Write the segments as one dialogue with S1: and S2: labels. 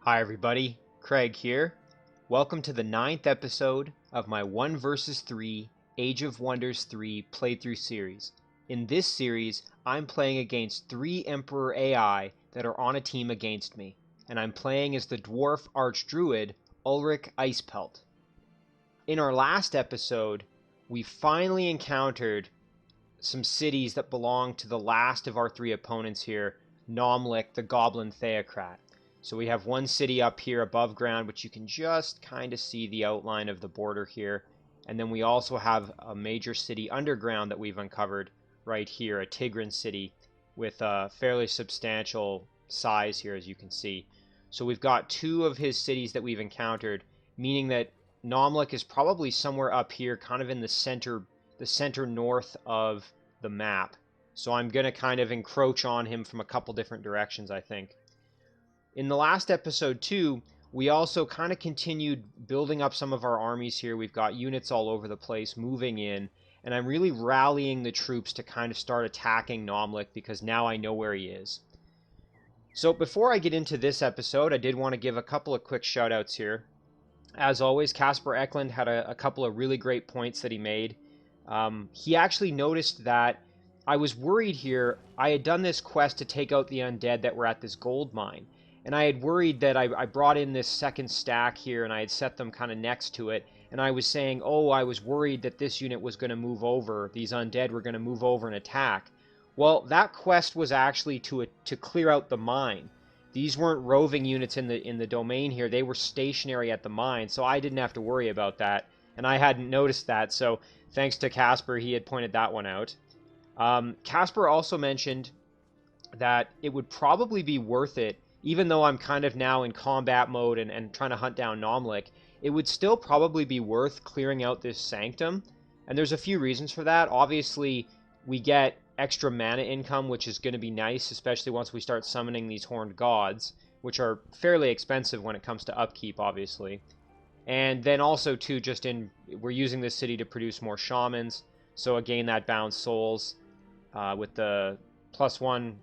S1: Hi everybody, Craig here. Welcome to the 9th episode of my 1 vs 3 Age of Wonders 3 playthrough series. In this series, I'm playing against 3 Emperor AI that are on a team against me, and I'm playing as the Dwarf Archdruid Ulrik Icepelt. In our last episode, we finally encountered some cities that belong to the last of our 3 opponents here, Nomlik, the Goblin Theocrat. So we have one city up here above ground, which you can just kind of see the outline of the border here. And then we also have a major city underground that we've uncovered right here, a Tigran city with a fairly substantial size here, as you can see. So we've got 2 of his cities that we've encountered, meaning that Nomlik is probably somewhere up here, kind of in the center north of the map. So I'm going to kind of encroach on him from a couple different directions, I think. In the last episode too, we also kind of continued building up some of our armies here. We've got units all over the place moving in, and I'm really rallying the troops to kind of start attacking Nomlik because now I know where he is. So before I get into this episode, I did want to give a couple of quick shout outs here. As always, Casper Eklund had a couple of really great points that he made. He actually noticed that I was worried here. I had done this quest to take out the undead that were at this gold mine. And I had worried that I brought in this second stack here and I had set them kind of next to it. And I was saying, oh, I was worried that this unit was going to move over. These undead were going to move over and attack. Well, that quest was actually to clear out the mine. These weren't roving units in the domain here. They were stationary at the mine, so I didn't have to worry about that. And I hadn't noticed that, so thanks to Casper, he had pointed that one out. Casper also mentioned that it would probably be worth it, even though I'm kind of now in combat mode and trying to hunt down Nomlik, it would still probably be worth clearing out this sanctum. And there's a few reasons for that. Obviously, we get extra mana income, which is going to be nice, especially once we start summoning these horned gods, which are fairly expensive when it comes to upkeep, obviously. And then also, too, we're using this city to produce more shamans, so again, that bounds souls with the +1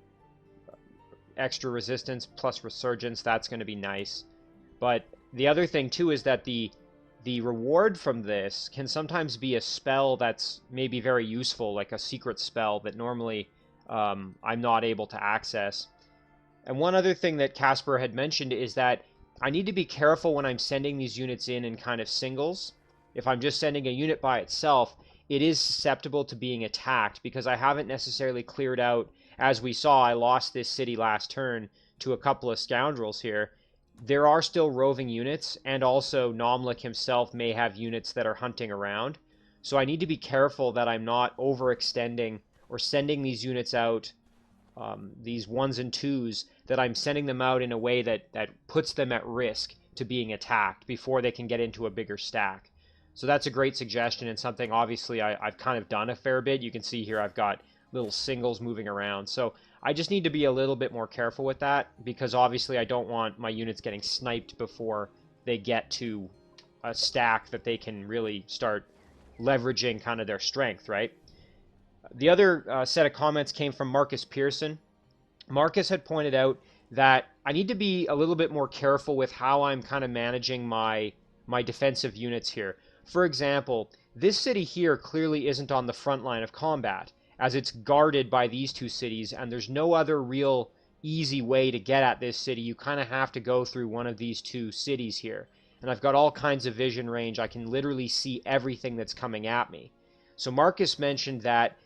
S1: extra resistance plus resurgence. That's going to be nice. But the other thing too is that the reward from this can sometimes be a spell that's maybe very useful, like a secret spell that normally I'm not able to access. And one other thing that Casper had mentioned is that I need to be careful when I'm sending these units in kind of singles. If I'm just sending a unit by itself, it is susceptible to being attacked because I haven't necessarily cleared out. As we saw, I lost this city last turn to a couple of scoundrels here. There are still roving units, and also Nomlik himself may have units that are hunting around. So I need to be careful that I'm not overextending or sending these units out, these 1s and 2s, that I'm sending them out in a way that puts them at risk to being attacked before they can get into a bigger stack. So that's a great suggestion and something obviously I've kind of done a fair bit. You can see here I've got little singles moving around. So I just need to be a little bit more careful with that because obviously I don't want my units getting sniped before they get to a stack that they can really start leveraging kind of their strength, right? The other set of comments came from Marcus Pearson. Marcus had pointed out that I need to be a little bit more careful with how I'm kind of managing my defensive units here. For example, this city here clearly isn't on the front line of combat, as it's guarded by these 2 cities, and there's no other real easy way to get at this city. You kind of have to go through one of these 2 cities here. And I've got all kinds of vision range. I can literally see everything that's coming at me. So Marcus mentioned that,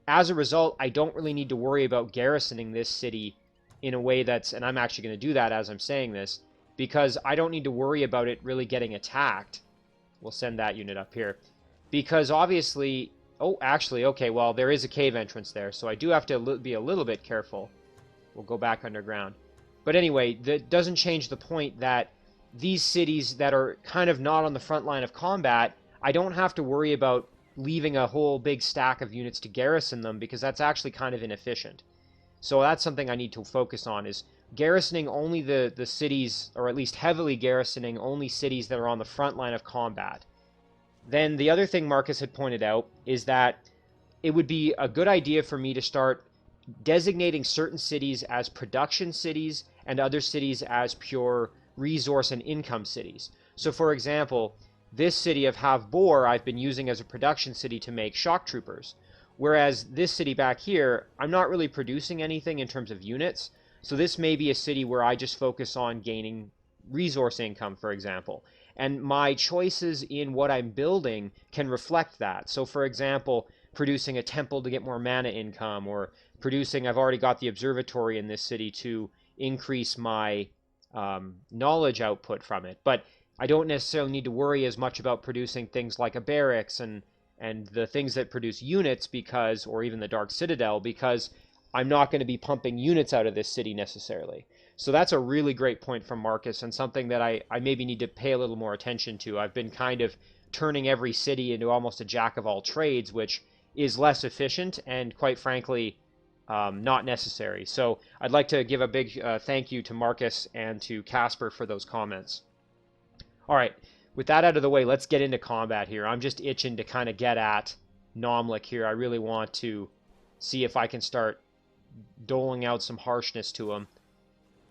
S1: as a result, I don't really need to worry about garrisoning this city in a way that's, and I'm actually going to do that as I'm saying this, because I don't need to worry about it really getting attacked. We'll send that unit up here. Because obviously, oh, actually, okay, well, there is a cave entrance there, so I do have to be a little bit careful. We'll go back underground. But anyway, that doesn't change the point that these cities that are kind of not on the front line of combat, I don't have to worry about leaving a whole big stack of units to garrison them because that's actually kind of inefficient. So that's something I need to focus on, is garrisoning only the cities, or at least heavily garrisoning only cities that are on the front line of combat. Then the other thing Marcus had pointed out is that it would be a good idea for me to start designating certain cities as production cities and other cities as pure resource and income cities. So for example, this city of Havbor I've been using as a production city to make shock troopers. Whereas this city back here, I'm not really producing anything in terms of units. So this may be a city where I just focus on gaining resource income, for example. And my choices in what I'm building can reflect that. So for example, producing a temple to get more mana income, or producing, I've already got the observatory in this city to increase my knowledge output from it. But I don't necessarily need to worry as much about producing things like a barracks and the things that produce units, because, or even the Dark Citadel, because I'm not going to be pumping units out of this city necessarily. So that's a really great point from Marcus, and something that I maybe need to pay a little more attention to. I've been kind of turning every city into almost a jack of all trades, which is less efficient and, quite frankly, not necessary. So I'd like to give a big thank you to Marcus and to Casper for those comments. All right, with that out of the way, let's get into combat here. I'm just itching to kind of get at Nomlik here. I really want to see if I can start doling out some harshness to him,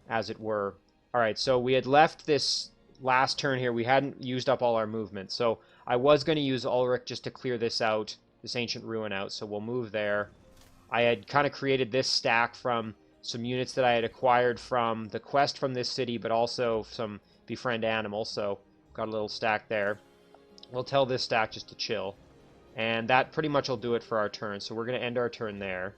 S1: as it were. All right, so we had left this last turn here. We hadn't used up all our movement. So I was going to use Ulrik just to clear this out, this ancient ruin out. So we'll move there. I had kind of created this stack from some units that I had acquired from the quest from this city, but also some befriend animals. So got a little stack there. We'll tell this stack just to chill. And that pretty much will do it for our turn. So we're going to end our turn there.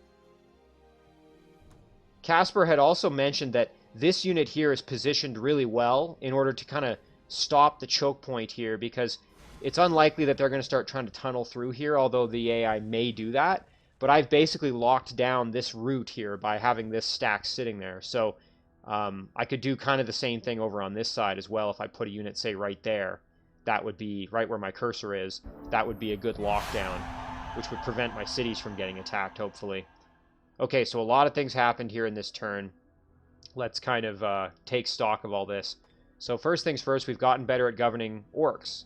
S1: Casper had also mentioned that this unit here is positioned really well in order to kind of stop the choke point here, because it's unlikely that they're going to start trying to tunnel through here, although the AI may do that. But I've basically locked down this route here by having this stack sitting there. So I could do kind of the same thing over on this side as well. If I put a unit, say, right there, that would be right where my cursor is. That would be a good lockdown, which would prevent my cities from getting attacked, hopefully. Okay, so a lot of things happened here in this turn. Let's kind of take stock of all this. So first things first, we've gotten better at governing orcs.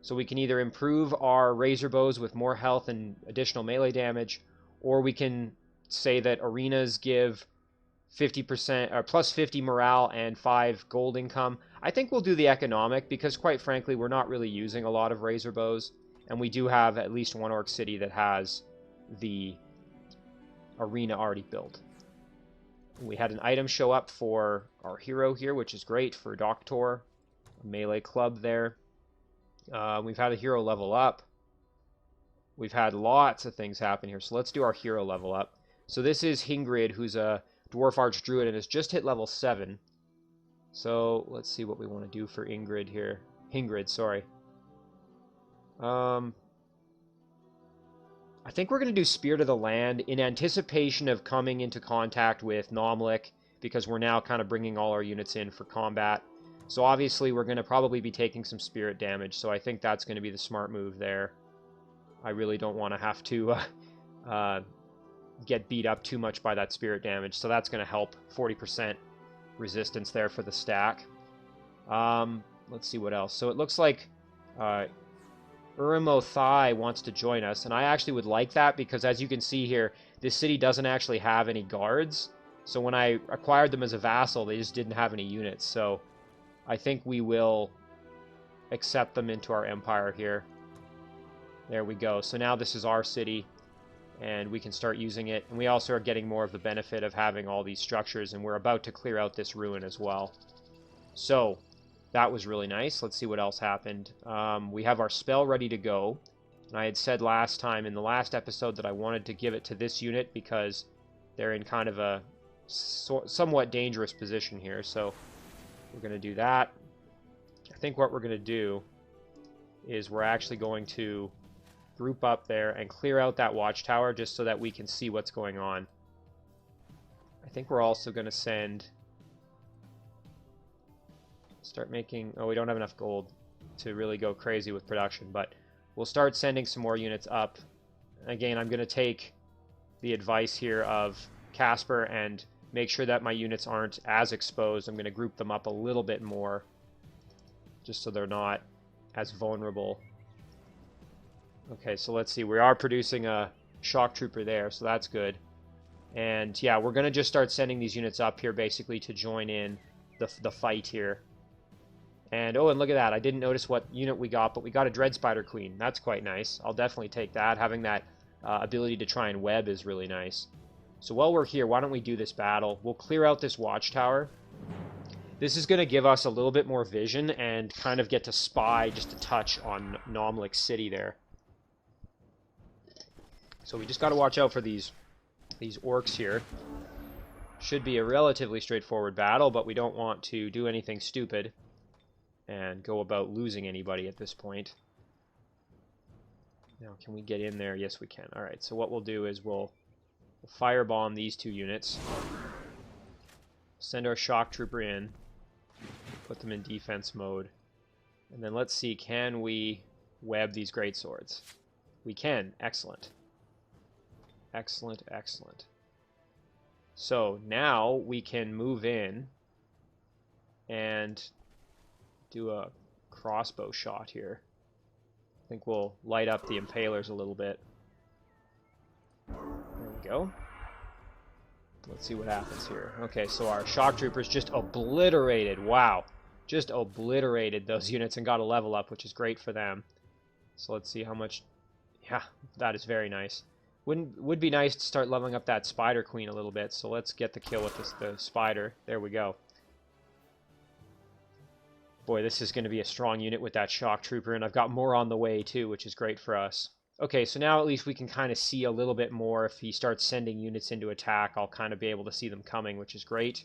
S1: So we can either improve our razor bows with more health and additional melee damage, or we can say that arenas give 50% or plus 50 morale and 5 gold income. I think we'll do the economic, because quite frankly, we're not really using a lot of razor bows, and we do have at least one orc city that has the arena already built. We had an item show up for our hero here, which is great for Doctor, a melee club there. We've had a hero level up. We've had lots of things happen here, so let's do our hero level up. So this is Ingrid, who's a Dwarf Archdruid and has just hit level 7. So let's see what we want to do for Ingrid here. Ingrid, sorry. I think we're going to do Spirit of the Land in anticipation of coming into contact with Nomlik, because we're now kind of bringing all our units in for combat. So obviously we're going to probably be taking some spirit damage, so I think that's going to be the smart move there. I really don't want to have to get beat up too much by that spirit damage, so that's going to help. 40% resistance there for the stack. Let's see what else. So it looks like Urimo Thai wants to join us, and I actually would like that, because as you can see here, this city doesn't actually have any guards. So when I acquired them as a vassal, they just didn't have any units, so I think we will accept them into our empire here. There we go. So now this is our city, and we can start using it. And we also are getting more of the benefit of having all these structures, and we're about to clear out this ruin as well. So that was really nice. Let's see what else happened. We have our spell ready to go. And I had said last time in the last episode that I wanted to give it to this unit because they're in kind of a somewhat dangerous position here. So we're going to do that. I think what we're going to do is we're actually going to group up there and clear out that watchtower just so that we can see what's going on. I think we're also going to start making... Oh, we don't have enough gold to really go crazy with production, but we'll start sending some more units up. Again, I'm going to take the advice here of Casper and make sure that my units aren't as exposed. I'm going to group them up a little bit more just so they're not as vulnerable. Okay, so let's see. We are producing a shock trooper there, so that's good. And yeah, we're going to just start sending these units up here basically to join in the fight here. And, oh, and look at that. I didn't notice what unit we got, but we got a Dread Spider Queen. That's quite nice. I'll definitely take that. Having that ability to try and web is really nice. So while we're here, why don't we do this battle? We'll clear out this watchtower. This is going to give us a little bit more vision and kind of get to spy just a touch on Nomlik City there. So we just got to watch out for these orcs here. Should be a relatively straightforward battle, but we don't want to do anything stupid and go about losing anybody at this point. Now, can we get in there? Yes, we can. Alright, so what we'll do is we'll firebomb these 2 units. Send our shock trooper in. Put them in defense mode. And then let's see, can we web these greatswords? We can. Excellent. Excellent, excellent. So now we can move in and do a crossbow shot here. I think we'll light up the impalers a little bit. There we go. Let's see what happens here. Okay, so our shock troopers just obliterated. Wow. Just obliterated those units and got a level up, which is great for them. So let's see how much... Yeah, that is very nice. Would be nice to start leveling up that Spider Queen a little bit, so let's get the kill with the Spider. There we go. Boy, this is going to be a strong unit with that Shock Trooper, and I've got more on the way too, which is great for us. Okay, so now at least we can kind of see a little bit more. If he starts sending units into attack, I'll kind of be able to see them coming, which is great.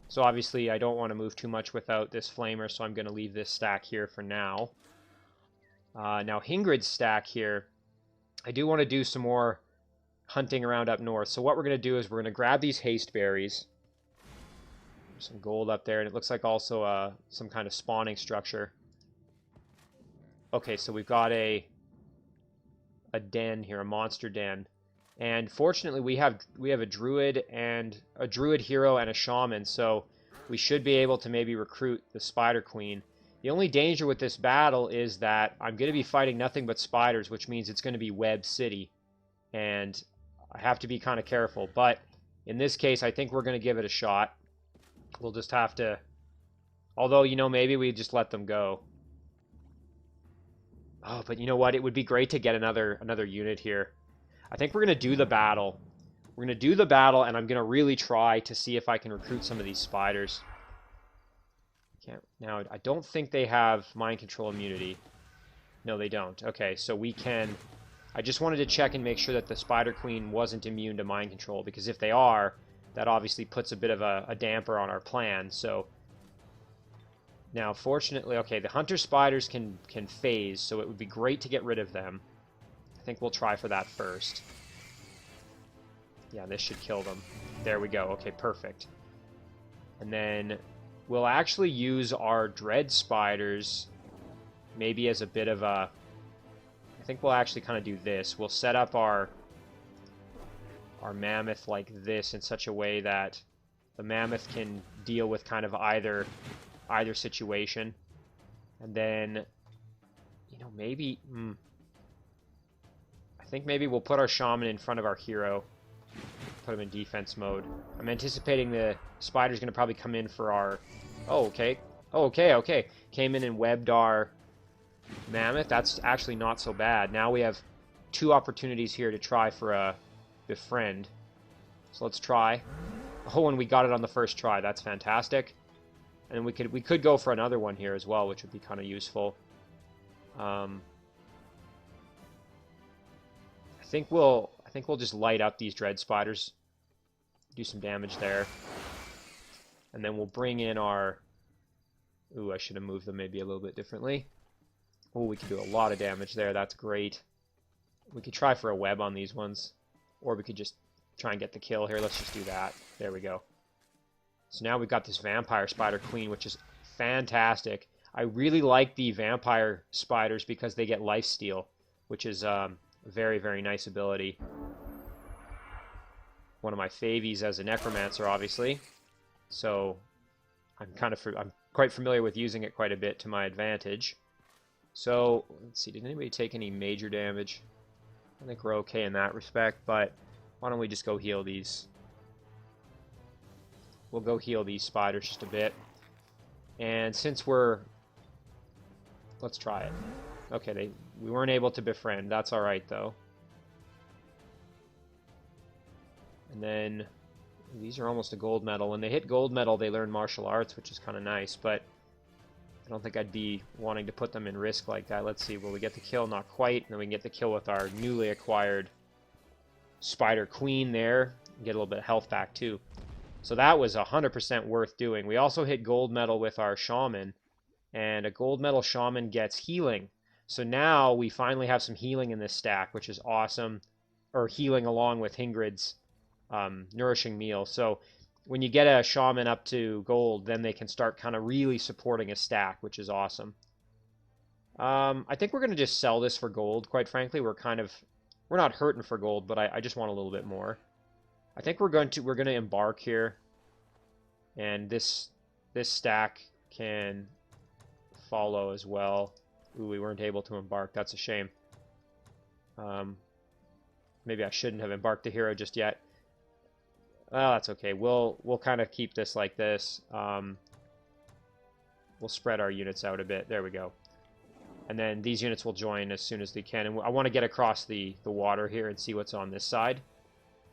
S1: So obviously I don't want to move too much without this Flamer, so I'm going to leave this stack here for now. Now Hingrid's stack here, I do want to do some more hunting around up north. So what we're going to do is we're going to grab these haste berries. There's some gold up there, and it looks like also some kind of spawning structure. Okay, so we've got a den here, a monster den. And fortunately we have a druid hero and a shaman, so we should be able to maybe recruit the Spider Queen. The only danger with this battle is that I'm going to be fighting nothing but spiders, which means it's going to be Web City. And I have to be kind of careful, but in this case, I think we're going to give it a shot. We'll just have to... Although, you know, maybe we just let them go. Oh, but you know what? It would be great to get another unit here. I think we're going to do the battle. We're going to do the battle, and I'm going to really try to see if I can recruit some of these spiders. Now, I don't think they have mind control immunity. No, they don't. Okay, so we can... I just wanted to check and make sure that the Spider Queen wasn't immune to mind control, because if they are, that obviously puts a bit of a damper on our plan. So now, fortunately, okay, the Hunter Spiders can phase, so it would be great to get rid of them. I think we'll try for that first. Yeah, this should kill them. There we go. Okay, perfect. And then we'll actually use our Dread Spiders maybe as a bit of a... I think we'll actually kind of do this. We'll set up our mammoth like this in such a way that the mammoth can deal with kind of either situation. And then, you know, maybe... I think maybe we'll put our shaman in front of our hero. Put him in defense mode. I'm anticipating the spider's going to probably come in for our... Oh, okay. Oh, okay. Came in and webbed our mammoth. That's actually not so bad. Now we have 2 opportunities here to try for a befriend. So let's try. Oh, and we got it on the first try. That's fantastic. And we could go for another one here as well, which would be kind of useful. I think we'll just light up these dread spiders, do some damage there, and then we'll bring in our... Ooh, I should have moved them maybe a little bit differently. Oh, we can do a lot of damage there. That's great. We could try for a web on these ones, or we could just try and get the kill here. Let's just do that. There we go. So now we've got this Vampire Spider Queen, which is fantastic. I really like the Vampire Spiders because they get Lifesteal, which is a very, very nice ability. One of my favies as a Necromancer, obviously. So I'm quite familiar with using it quite a bit to my advantage. So, let's see, did anybody take any major damage? I think we're okay in that respect, but why don't we just go heal these? We'll go heal these spiders just a bit. And since we're let's try it. Okay, we weren't able to befriend. That's all right though. And then these are almost a gold medal. When they hit gold medal, they learn martial arts, which is kind of nice, but I don't think I'd be wanting to put them in risk like that. Let's see, will we get the kill? Not quite. And then we can get the kill with our newly acquired Spider Queen there. Get a little bit of health back too. So that was 100% worth doing. We also hit gold medal with our Shaman, and a gold medal Shaman gets healing. So now we finally have some healing in this stack, which is awesome. Or healing along with Hingrid's nourishing meal. So when you get a Shaman up to gold, then they can start kind of really supporting a stack, which is awesome. I think we're going to just sell this for gold, quite frankly. We're not hurting for gold, but I just want a little bit more. I think we're going to embark here, and this stack can follow as well. Ooh, we weren't able to embark. That's a shame. Maybe I shouldn't have embarked the hero just yet. Well, that's okay. We'll kind of keep this like this. We'll spread our units out a bit. There we go. And then these units will join as soon as they can. And I want to get across the water here and see what's on this side.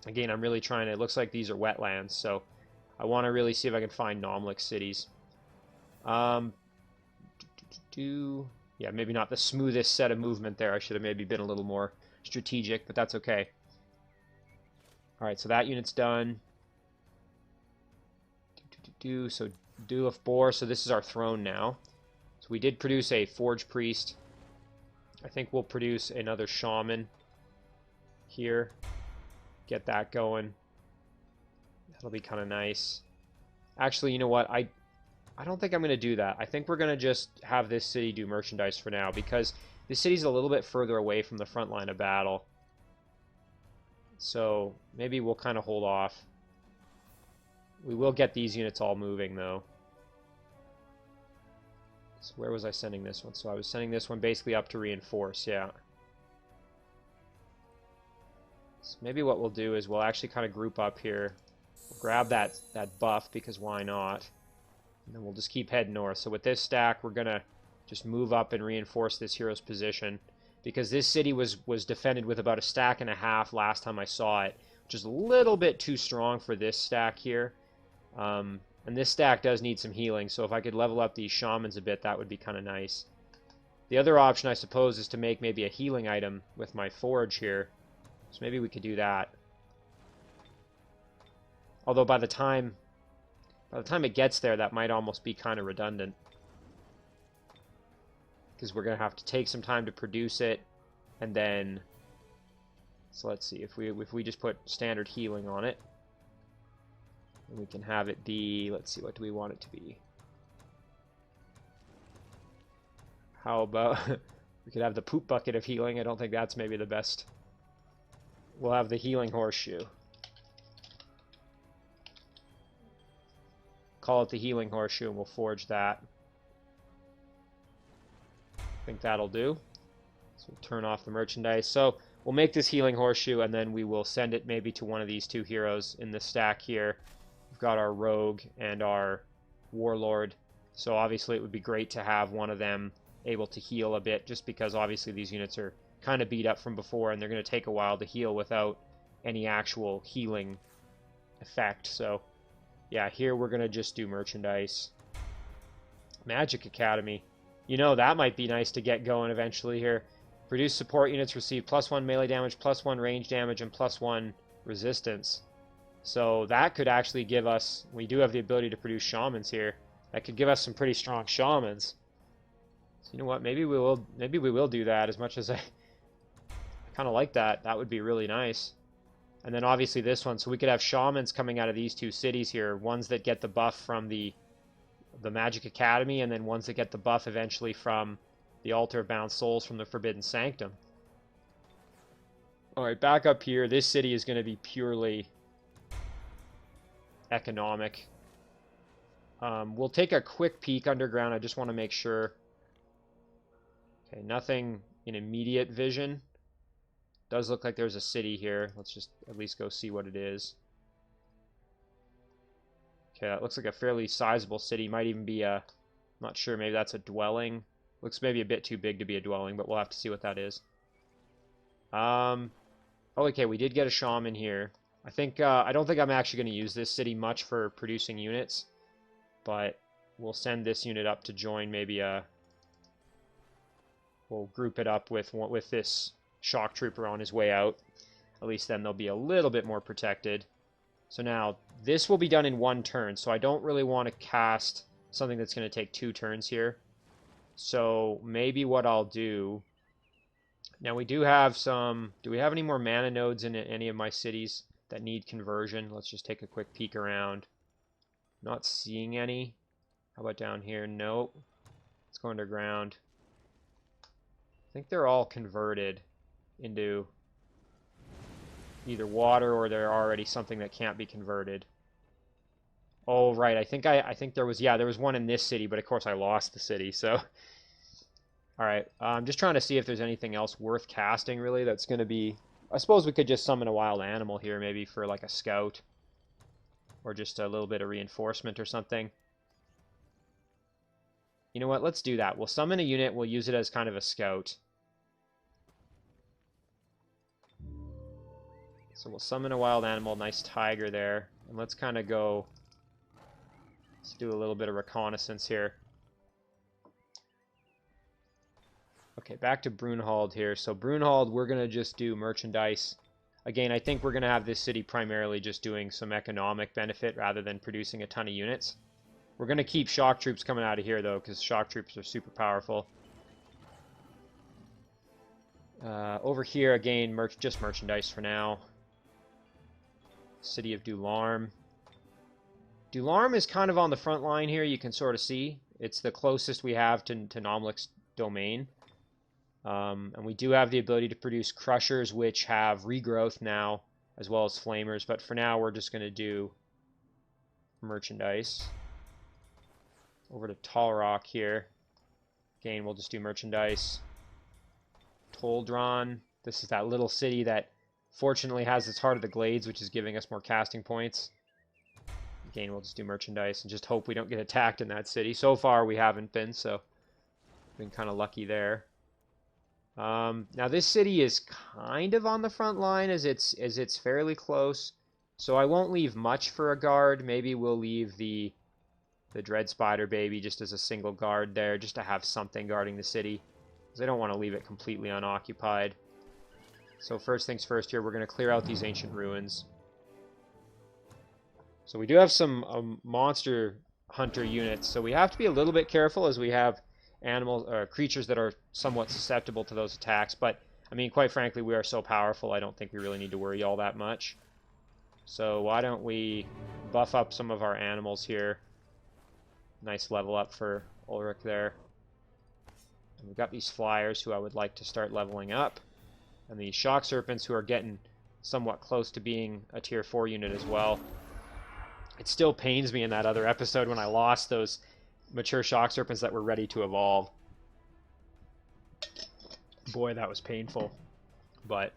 S1: Again, I'm really trying to... It looks like these are wetlands, so I want to really see if I can find Nomlik cities. Yeah, maybe not the smoothest set of movement there. I should have maybe been a little more strategic, but that's okay. Alright, so that unit's done. So Dwarf Boar, so this is our throne now. So we did produce a Forge Priest. I think we'll produce another Shaman here. Get that going. That'll be kind of nice. Actually, you know what? I don't think I'm going to do that. I think we're going to just have this city do merchandise for now, because this city's a little bit further away from the front line of battle. So maybe we'll kind of hold off. We will get these units all moving, though. So where was I sending this one? So I was sending this one basically up to reinforce, yeah. So maybe what we'll do is we'll actually kind of group up here. We'll grab that buff, because why not? And then we'll just keep heading north. So with this stack, we're going to just move up and reinforce this hero's position, because this city was defended with about a stack and a half last time I saw it, which is a little bit too strong for this stack here. And this stack does need some healing, so if I could level up these shamans a bit, that would be kind of nice. The other option, I suppose, is to make maybe a healing item with my forge here. So maybe we could do that. Although by the time it gets there, that might almost be kind of redundant, because we're going to have to take some time to produce it, and then... So let's see, if we just put standard healing on it, and we can have it be, let's see, what do we want it to be? How about, we could have the poop bucket of healing. I don't think that's maybe the best. We'll have the healing horseshoe. Call it the healing horseshoe, and we'll forge that. I think that'll do. So we'll turn off the merchandise. So we'll make this healing horseshoe, and then we will send it maybe to one of these two heroes in the stack here. We've got our rogue and our warlord. So obviously it would be great to have one of them able to heal a bit, just because obviously these units are kind of beat up from before, and they're going to take a while to heal without any actual healing effect. So yeah, here we're going to just do merchandise. Magic Academy. You know, that might be nice to get going eventually here. Produce support units receive +1 melee damage, +1 range damage, and +1 resistance. So that could actually give us, we do have the ability to produce shamans here. That could give us some pretty strong shamans. So you know what, maybe we will do that, as much as I kind of like that. That would be really nice. And then obviously this one, so we could have shamans coming out of these two cities here, ones that get the buff from the Magic Academy, and then ones that get the buff eventually from the Altar of Bound Souls from the Forbidden Sanctum. Alright, back up here, this city is going to be purely economic. We'll take a quick peek underground. I just want to make sure. Okay, nothing in immediate vision. Does look like there's a city here. Let's just at least go see what it is. Okay, that looks like a fairly sizable city. Might even be a... I'm not sure, maybe that's a dwelling. Looks maybe a bit too big to be a dwelling, but we'll have to see what that is. Oh, okay, we did get a shaman here. I think I don't think I'm actually going to use this city much for producing units, but we'll send this unit up to join maybe a... We'll group it up with this shock trooper on his way out. At least then they'll be a little bit more protected. So now, this will be done in one turn, so I don't really want to cast something that's going to take 2 turns here. So maybe what I'll do... Now we do have some... Do we have any more mana nodes in any of my cities that need conversion? Let's just take a quick peek around. Not seeing any. How about down here? Nope. Let's go underground. I think they're all converted into either water or they're already something that can't be converted. Oh, right. I think there was... Yeah, there was one in this city, but of course I lost the city, so... Alright, I'm just trying to see if there's anything else worth casting, really, that's going to be... I suppose we could just summon a wild animal here, maybe for, like, a scout. Or just a little bit of reinforcement or something. You know what, let's do that. We'll summon a unit, we'll use it as kind of a scout. So we'll summon a wild animal, nice tiger there. And let's kind of go... Let's do a little bit of reconnaissance here. Okay, back to Brunhald here. So Brunhald, we're going to just do merchandise. Again, I think we're going to have this city primarily just doing some economic benefit rather than producing a ton of units. We're going to keep shock troops coming out of here, though, because shock troops are super powerful. Over here, again, just merchandise for now. City of Dularm. Dularm is kind of on the front line here, you can sort of see. It's the closest we have to Nomlik's domain. And we do have the ability to produce crushers, which have regrowth now, as well as flamers. But for now, we're just going to do merchandise. Over to Talrock here. Again, we'll just do merchandise. Toldron. This is that little city that fortunately has its Heart of the Glades, which is giving us more casting points. Again, we'll just do merchandise and just hope we don't get attacked in that city. So far, we haven't been, so been kind of lucky there. Now this city is kind of on the front line as it's fairly close, so I won't leave much for a guard. Maybe we'll leave the Dread Spider baby just as a single guard there, just to have something guarding the city, because I don't want to leave it completely unoccupied. So first things first here, we're going to clear out these ancient ruins. So we do have some monster hunter units, so we have to be a little bit careful as we have animals or creatures that are somewhat susceptible to those attacks, but I mean, quite frankly, we are so powerful I don't think we really need to worry all that much. So why don't we buff up some of our animals here. Nice level up for Ulrik there. And we've got these flyers who I would like to start leveling up, and the shock serpents who are getting somewhat close to being a tier 4 unit as well. It still pains me in that other episode when I lost those mature shock serpents that were ready to evolve. Boy, that was painful. But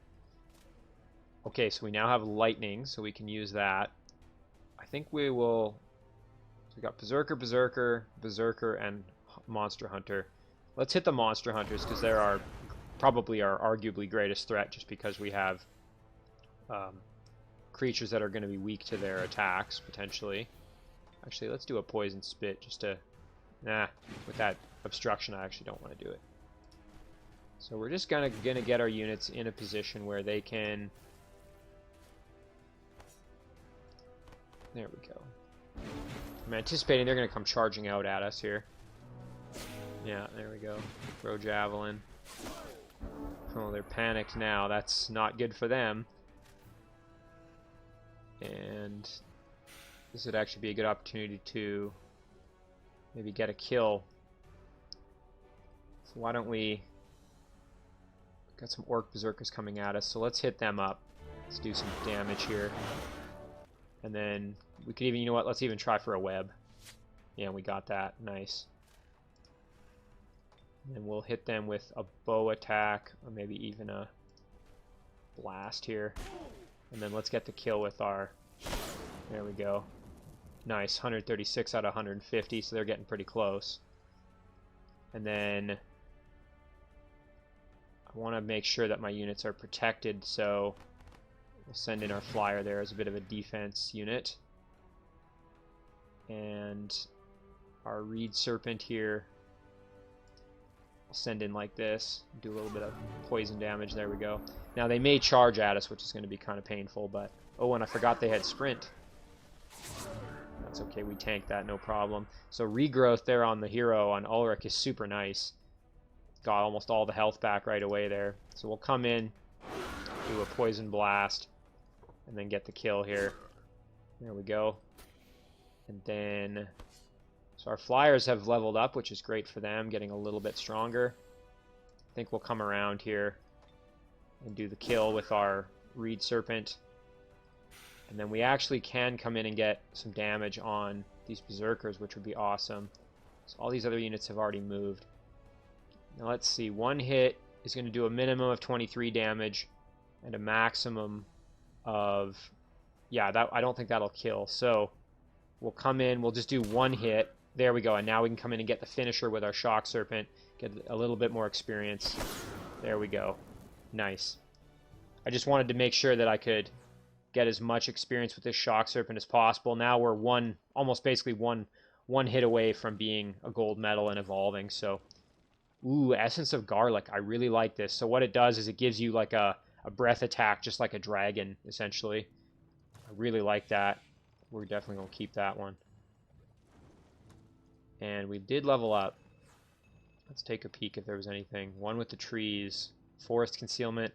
S1: okay, so we now have lightning, so we can use that. I think we will... So we got Berserker, Berserker, Berserker, and Monster Hunter. Let's hit the Monster Hunters, because they're probably our arguably greatest threat, just because we have creatures that are going to be weak to their attacks, potentially. Actually, let's do a Poison Spit, just to... Nah, with that obstruction, I actually don't want to do it. So we're just gonna get our units in a position where they can... There we go. I'm anticipating they're gonna come charging out at us here. Yeah, there we go. Throw Javelin. Oh, they're panicked now. That's not good for them. And this would actually be a good opportunity to maybe get a kill. So why don't we... Got some Orc Berserkers coming at us, so let's hit them up. Let's do some damage here. And then we could even, you know what, let's even try for a web. Yeah, we got that. Nice. And we'll hit them with a bow attack, or maybe even a blast here. And then let's get the kill with our... There we go. Nice, 136 out of 150, so they're getting pretty close. And then I want to make sure that my units are protected, so we'll send in our flyer there as a bit of a defense unit. And our Reed Serpent here, I'll send in like this, do a little bit of poison damage. There we go. Now they may charge at us, which is going to be kind of painful, but... Oh, and I forgot they had sprint. That's okay, we tanked that, no problem. So regrowth there on the hero, on Ulrik, is super nice. Got almost all the health back right away there. So we'll come in, do a poison blast, and then get the kill here. There we go. And then... So our flyers have leveled up, which is great for them, getting a little bit stronger. I think we'll come around here and do the kill with our Reed Serpent. And then we actually can come in and get some damage on these Berserkers, which would be awesome. So all these other units have already moved. Now let's see, one hit is going to do a minimum of 23 damage and a maximum of... Yeah, that I don't think that'll kill. So we'll come in, we'll just do one hit. There we go, and now we can come in and get the finisher with our Shock Serpent, get a little bit more experience. There we go. Nice. I just wanted to make sure that I could get as much experience with this Shock Serpent as possible. Now we're almost basically one hit away from being a gold medal and evolving. So, ooh, Essence of Garlic. I really like this. So what it does is it gives you like a breath attack, just like a dragon, essentially. I really like that. We're definitely going to keep that one. And we did level up. Let's take a peek if there was anything. One with the trees. Forest concealment.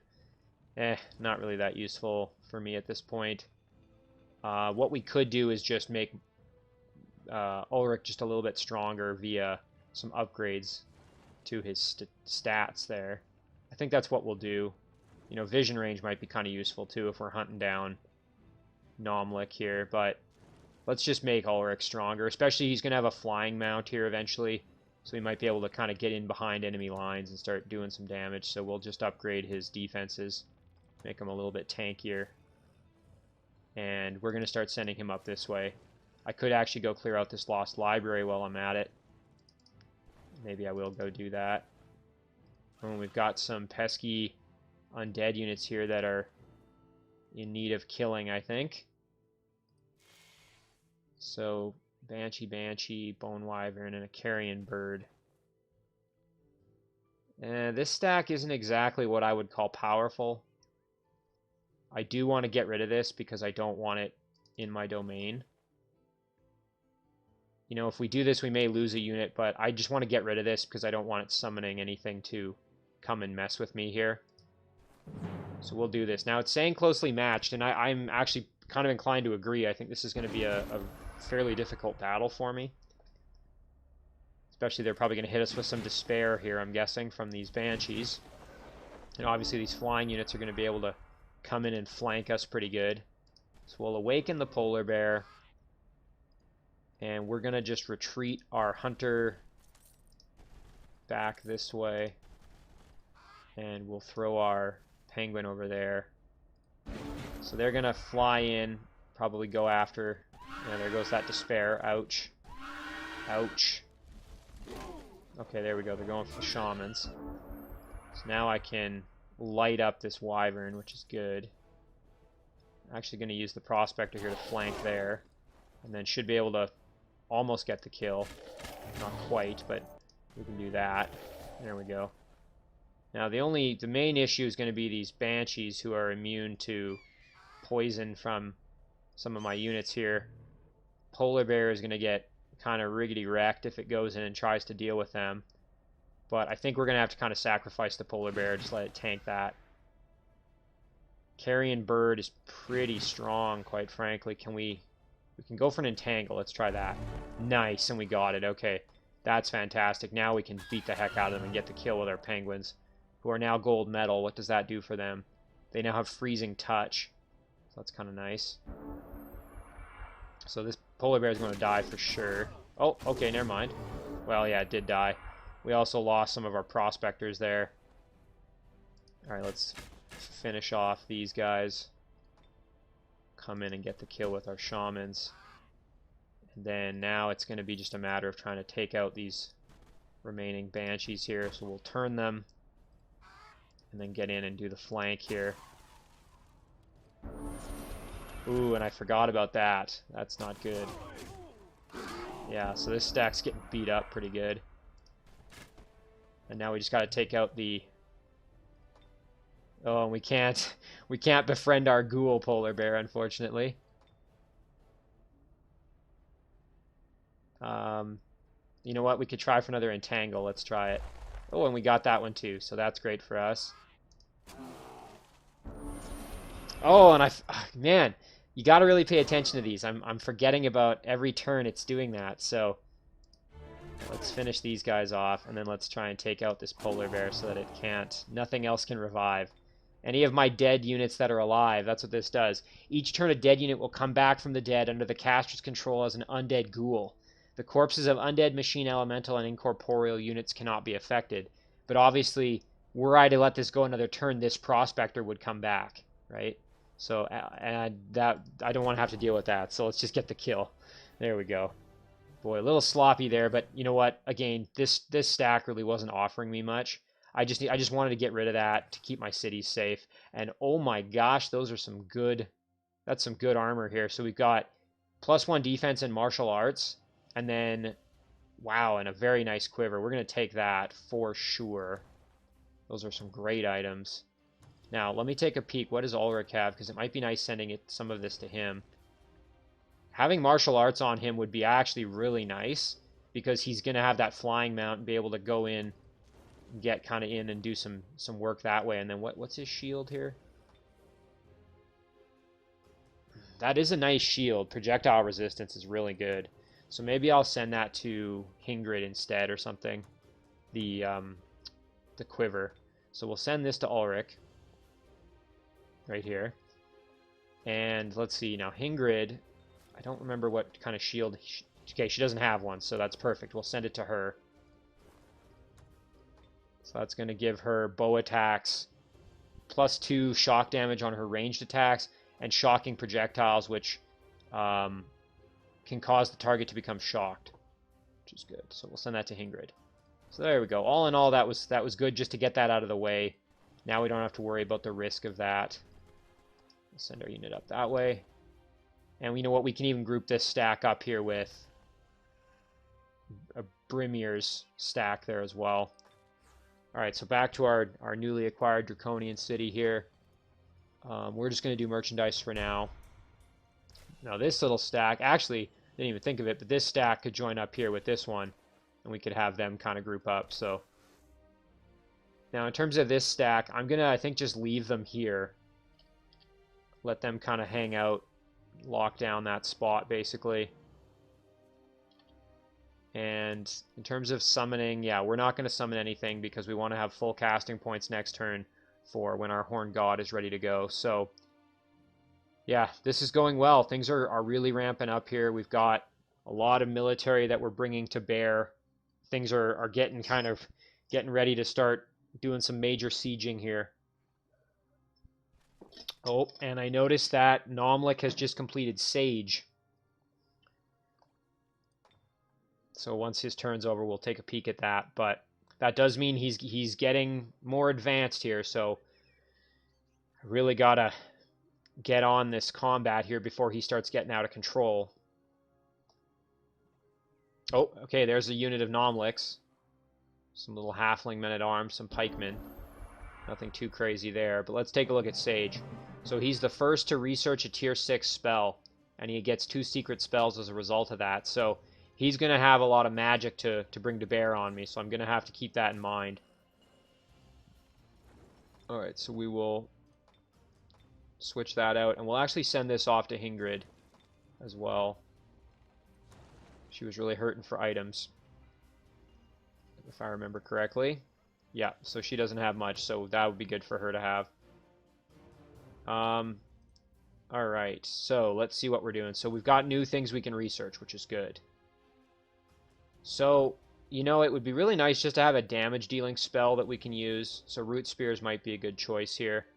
S1: Not really that useful for me at this point. What we could do is just make Ulrik just a little bit stronger via some upgrades to his stats there. I think that's what we'll do. You know, vision range might be kind of useful too if we're hunting down Nomlik here, but let's just make Ulrik stronger. Especially he's going to have a flying mount here eventually, so he might be able to kind of get in behind enemy lines and start doing some damage. So we'll just upgrade his defenses, make him a little bit tankier. And we're going to start sending him up this way. I could actually go clear out this lost library while I'm at it. Maybe I will go do that. And we've got some pesky undead units here that are in need of killing, I think. So, Banshee, Bone Wyvern, and a Carrion Bird. This stack isn't exactly what I would call powerful. I do want to get rid of this because I don't want it in my domain. You know, if we do this, we may lose a unit, but I just want to get rid of this because I don't want it summoning anything to come and mess with me here. So we'll do this. Now, it's saying closely matched, and I'm actually kind of inclined to agree. I think this is going to be a fairly difficult battle for me. Especially they're probably going to hit us with some despair here, I'm guessing, from these Banshees. And obviously these flying units are going to be able to come in and flank us pretty good. So we'll awaken the Polar Bear. And we're going to just retreat our Hunter back this way. And we'll throw our Penguin over there. So they're going to fly in, probably go after... Yeah, there goes that despair. Ouch. Ouch. Okay, there we go. They're going for the Shamans. So now I can light up this Wyvern, which is good. I'm actually going to use the Prospector here to flank there. And then should be able to almost get the kill. Not quite, but we can do that. There we go. Now the main issue is going to be these Banshees who are immune to poison from some of my units here. Polar Bear is going to get kind of riggedy wrecked if it goes in and tries to deal with them. But I think we're going to have to kind of sacrifice the Polar Bear, just let it tank that. Carrion Bird is pretty strong, quite frankly. We can go for an Entangle. Let's try that. Nice, and we got it. Okay, that's fantastic. Now we can beat the heck out of them and get the kill with our Penguins, who are now gold medal. What does that do for them? They now have freezing touch. So that's kind of nice. So this Polar Bear is going to die for sure. Oh, okay, never mind. Well, yeah, it did die. We also lost some of our Prospectors there. Alright, let's finish off these guys. Come in and get the kill with our Shamans. And then now it's going to be just a matter of trying to take out these remaining Banshees here. So we'll turn them. and then get in and do the flank here. Ooh, and I forgot about that. That's not good. Yeah, so this stack's getting beat up pretty good. And now we just gotta take out the... Oh, and we can't befriend our ghoul polar bear, unfortunately. You know what? We could try for another entangle. Let's try it. Oh, and we got that one too, so that's great for us. Oh, and man, you got to really pay attention to these. I'm forgetting about every turn it's doing that. So let's finish these guys off, and then let's try and take out this polar bear so that it can't. Nothing else can revive. Any of my dead units that are alive, that's what this does. Each turn, a dead unit will come back from the dead under the caster's control as an undead ghoul. The corpses of undead, machine, elemental, and incorporeal units cannot be affected. But obviously, were I to let this go another turn, this prospector would come back, right? So and that I don't want to have to deal with that. So let's just get the kill. There we go. Boy, a little sloppy there, but you know what? Again, this stack really wasn't offering me much. I just wanted to get rid of that to keep my cities safe. And oh my gosh, those are some good. That's some good armor here. So we've got +1 defense and martial arts, and then wow, and a very nice quiver. We're gonna take that for sure. Those are some great items. Now let me take a peek. What does Ulrik have? Because it might be nice sending some of this to him. Having martial arts on him would be actually really nice because he's gonna have that flying mount and be able to go in. Get kind of in and do some work that way. And then what's his shield here? That is a nice shield. Projectile resistance is really good. So maybe I'll send that to Ingrid instead or something. The quiver. So we'll send this to Ulrik right here. And let's see now, Ingrid, I don't remember what kind of shield. Okay, she doesn't have one, so that's perfect. We'll send it to her. So that's going to give her bow attacks, +2 shock damage on her ranged attacks, and shocking projectiles, which can cause the target to become shocked, which is good. So we'll send that to Ingrid. So there we go. All in all, that was good just to get that out of the way. Now we don't have to worry about the risk of that. We'll send our unit up that way. And you know what? We can even group this stack up here with a Brimir's stack there as well. Alright, so back to our newly acquired Draconian city here. We're just going to do merchandise for now. Now this little stack, actually, didn't even think of it, but this stack could join up here with this one, and we could have them kind of group up. So now in terms of this stack, I'm going to, I think, just leave them here. Let them kind of hang out, lock down that spot, basically. And in terms of summoning, yeah, we're not going to summon anything because we want to have full casting points next turn for when our Horned God is ready to go. So, yeah, this is going well. Things are really ramping up here. We've got a lot of military that we're bringing to bear. Things are getting getting ready to start doing some major sieging here. Oh, and I noticed that Nomlik has just completed Sage. So once his turn's over, we'll take a peek at that. But that does mean he's getting more advanced here. So I really got to get on this combat here before he starts getting out of control. Oh, okay, there's a unit of Nomliks. Some little halfling men-at-arms, some pikemen. Nothing too crazy there. But let's take a look at Sage. So he's the first to research a tier 6 spell. And he gets 2 secret spells as a result of that. So he's going to have a lot of magic to bring to bear on me, so I'm going to have to keep that in mind. Alright, so we will switch that out, and we'll actually send this off to Ingrid as well. She was really hurting for items, if I remember correctly. Yeah, so she doesn't have much, so that would be good for her to have. Alright, so let's see what we're doing. So we've got new things we can research, which is good. So, you know, it would be really nice just to have a damage dealing spell that we can use. So Root Spears might be a good choice here.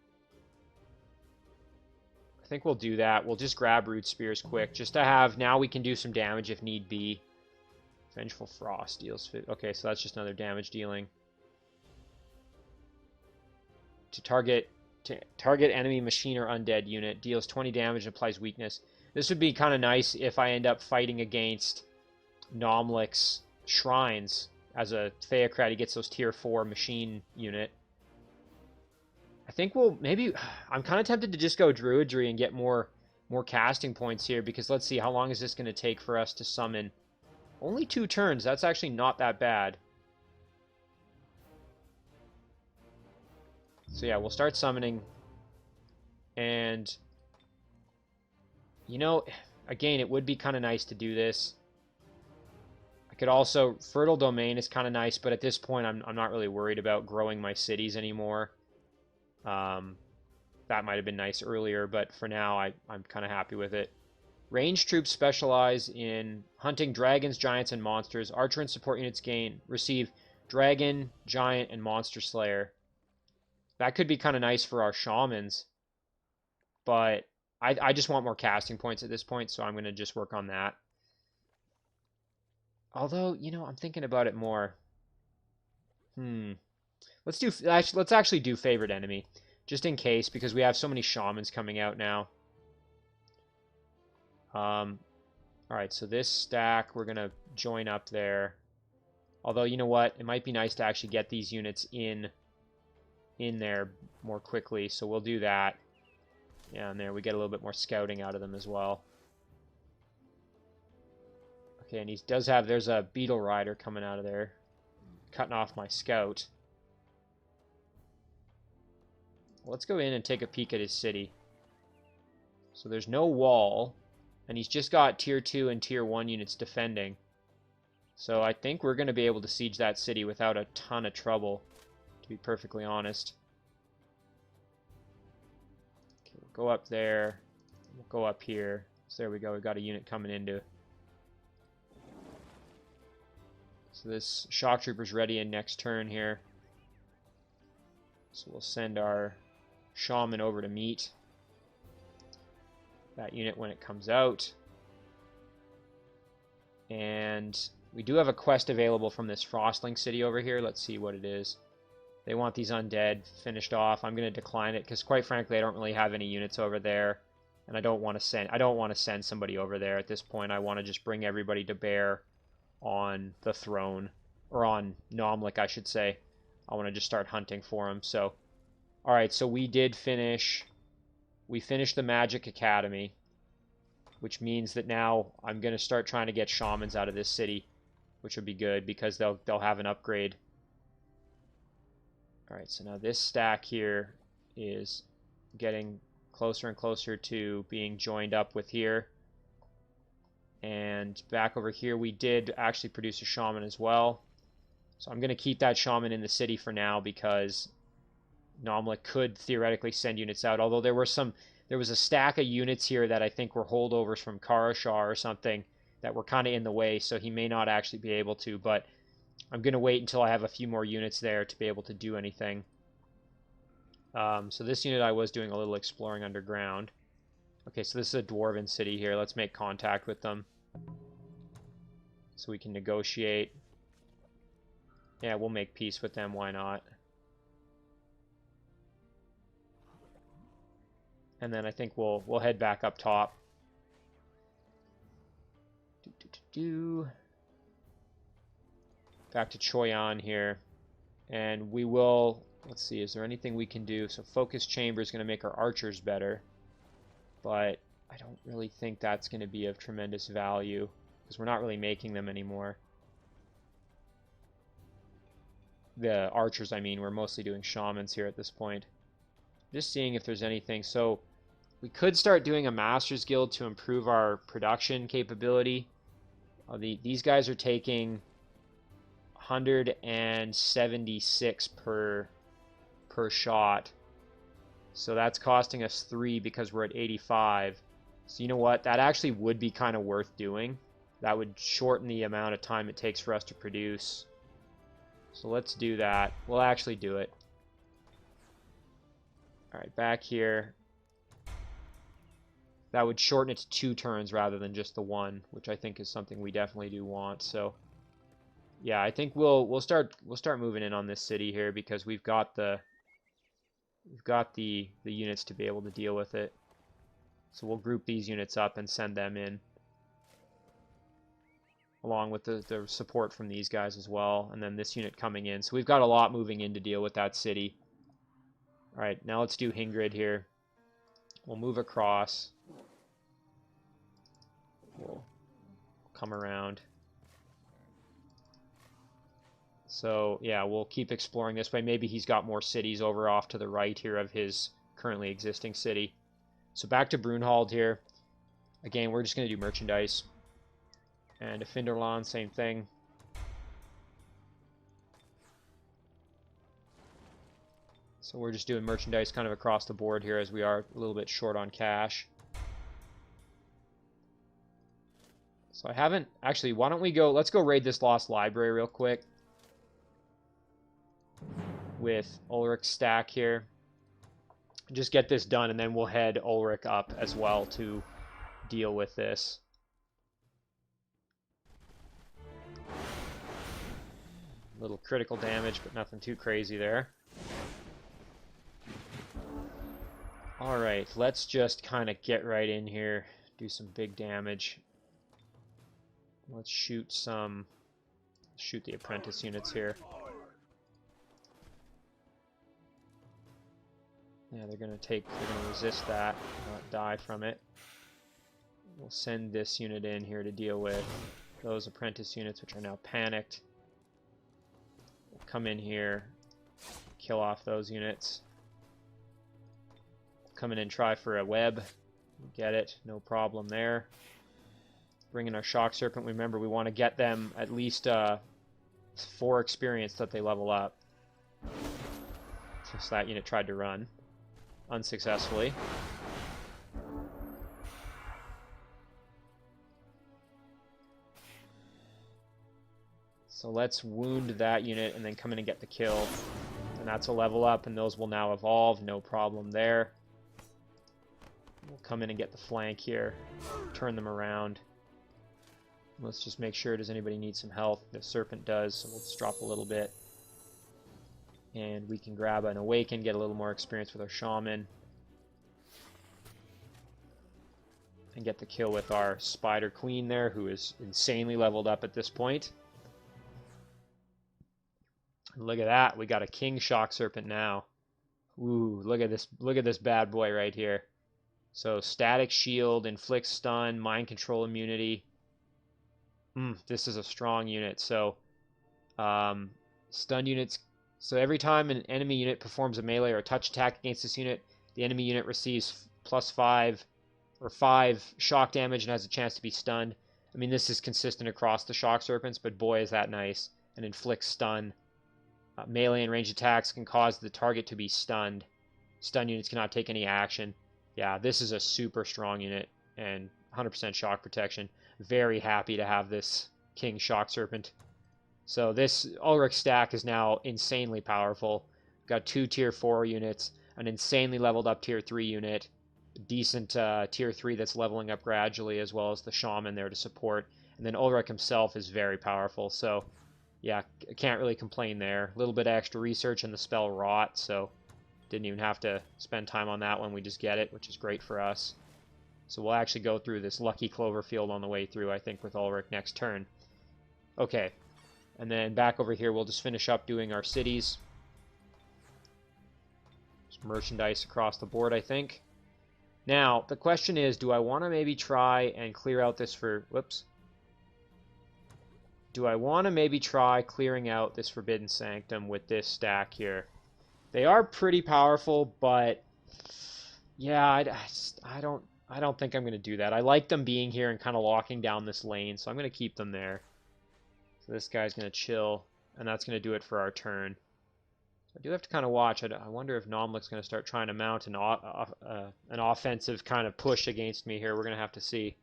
S1: I think we'll do that. We'll just grab Root Spears quick, just to have, now we can do some damage if need be. Vengeful Frost deals, okay, so that's just another damage dealing. to target enemy machine or undead unit. Deals 20 damage and applies weakness. This would be kind of nice if I end up fighting against Nomlik's shrines. As a Theocrat, he gets those tier 4 machine unit. I think we'll maybe... I'm kind of tempted to just go Druidry and get more casting points here, because let's see, how long is this going to take for us to summon? Only 2 turns. That's actually not that bad. So yeah, we'll start summoning. And, you know, again, it would be kind of nice to do this. I could also... Fertile Domain is kind of nice, but at this point, I'm not really worried about growing my cities anymore. That might have been nice earlier, but for now, I'm kind of happy with it. Ranged troops specialize in hunting dragons, giants, and monsters. Archer and support units receive Dragon, Giant, and Monster Slayer. That could be kind of nice for our shamans, but I just want more casting points at this point, so I'm going to just work on that. Although, you know, I'm thinking about it more. Let's actually do favorite enemy, just in case, because we have so many shamans coming out now. Alright, so this stack, we're going to join up there. Although, you know what? It might be nice to actually get these units in there more quickly, so we'll do that. Yeah, and there, we get a little bit more scouting out of them as well. Okay, and he does have... There's a Beetle Rider coming out of there, cutting off my scout. Let's go in and take a peek at his city. So there's no wall, and he's just got tier 2 and tier 1 units defending. So I think we're going to be able to siege that city without a ton of trouble, to be perfectly honest. Okay, we'll go up there. We'll go up here. So there we go. We've got a unit coming into. So this shock trooper's ready in next turn here. So we'll send our shaman over to meet that unit when it comes out. And we do have a quest available from this Frostling city over here. Let's see what it is. They want these undead finished off. I'm going to decline it because, quite frankly, I don't really have any units over there, and I don't want to send somebody over there at this point. I want to just bring everybody to bear on the throne, or on Nomlik, I should say. I want to just start hunting for him. So, all right. So we finished the Magic Academy, which means that now I'm going to start trying to get shamans out of this city, which would be good because they'll have an upgrade. All right, so now this stack here is getting closer and closer to being joined up with here. And back over here, we did actually produce a shaman as well. So I'm going to keep that shaman in the city for now because Nomlik could theoretically send units out. Although there was a stack of units here that I think were holdovers from Karashar or something that were kind of in the way, so he may not actually be able to, but I'm going to wait until I have a few more units there to be able to do anything. So this unit I was doing a little exploring underground. Okay, so this is a dwarven city here. Let's make contact with them so we can negotiate. Yeah, we'll make peace with them. Why not? And then I think we'll head back up top. Back to Choyan here. And we will... Let's see, is there anything we can do? So Focus Chamber is going to make our archers better. But I don't really think that's going to be of tremendous value, because we're not really making them anymore. The archers, I mean, we're mostly doing shamans here at this point. Just seeing if there's anything. So we could start doing a Master's Guild to improve our production capability. These guys are taking 176 per shot. So that's costing us 3 because we're at 85. So you know what? That actually would be kind of worth doing. That would shorten the amount of time it takes for us to produce. So let's do that. We'll actually do it. Alright, back here. That would shorten it to 2 turns rather than just the 1, which I think is something we definitely do want. So yeah, I think we'll start moving in on this city here because we've got the we've got the units to be able to deal with it. So we'll group these units up and send them in, along with the support from these guys as well, and then this unit coming in. So we've got a lot moving in to deal with that city. Alright, now let's do Hingrid here. We'll move across. We'll come around. So, yeah, we'll keep exploring this way. Maybe he's got more cities over off to the right here of his currently existing city. So back to Brunhald here. Again, we're just going to do merchandise. And to Finderland, same thing. So we're just doing merchandise kind of across the board here, as we are a little bit short on cash. So I haven't... Actually, why don't we go... Let's go raid this Lost Library real quick. With Ulrik's stack here. Just get this done, and then we'll head Ulrik up as well to deal with this. Little critical damage, but nothing too crazy there. Alright, let's just kind of get right in here. Do some big damage. Let's shoot the apprentice units here. Yeah, they're gonna resist that, not die from it. We'll send this unit in here to deal with those apprentice units, which are now panicked. We'll come in here, kill off those units. Come in and try for a web. Get it, no problem there. Bring in our Shock Serpent. Remember, we want to get them at least 4 experience that they level up. So that unit tried to run. Unsuccessfully. So let's wound that unit and then come in and get the kill. And that's a level up, and those will now evolve. No problem there. We'll come in and get the flank here. Turn them around. Let's just make sure, does anybody need some health? The Serpent does, so we'll just drop a little bit. And we can grab an Awaken, get a little more experience with our Shaman. And get the kill with our Spider Queen there, who is insanely leveled up at this point. And look at that, we got a King Shock Serpent now. Ooh, look at this bad boy right here. So Static Shield, Inflict Stun, Mind Control Immunity. This is a strong unit. So stun units. So every time an enemy unit performs a melee or a touch attack against this unit, the enemy unit receives +5 or 5 shock damage and has a chance to be stunned. I mean, this is consistent across the Shock Serpents, but boy, is that nice. And inflict stun. Melee and range attacks can cause the target to be stunned. Stun units cannot take any action. Yeah, this is a super strong unit and 100% shock protection. Very happy to have this King Shock Serpent. So this Ulrik stack is now insanely powerful. Got 2 tier 4 units, an insanely leveled up tier 3 unit, a decent tier 3 that's leveling up gradually, as well as the Shaman there to support. And then Ulrik himself is very powerful, so yeah, I can't really complain there. A little bit of extra research and the spell Rot, so didn't even have to spend time on that one. We just get it, which is great for us. So we'll actually go through this Lucky Clover field on the way through, I think, with Ulrik next turn. Okay, and then back over here, we'll just finish up doing our cities. Just merchandise across the board, I think. Now, the question is, do I want to maybe try and clear out this for... Whoops. Do I want to maybe try clearing out this Forbidden Sanctum with this stack here? They are pretty powerful, but yeah, I don't think I'm going to do that. I like them being here and kind of locking down this lane, so I'm going to keep them there. So this guy's going to chill, and that's going to do it for our turn. So I do have to kind of watch. I wonder if Nomlik's going to start trying to mount an offensive kind of push against me here. We're going to have to see.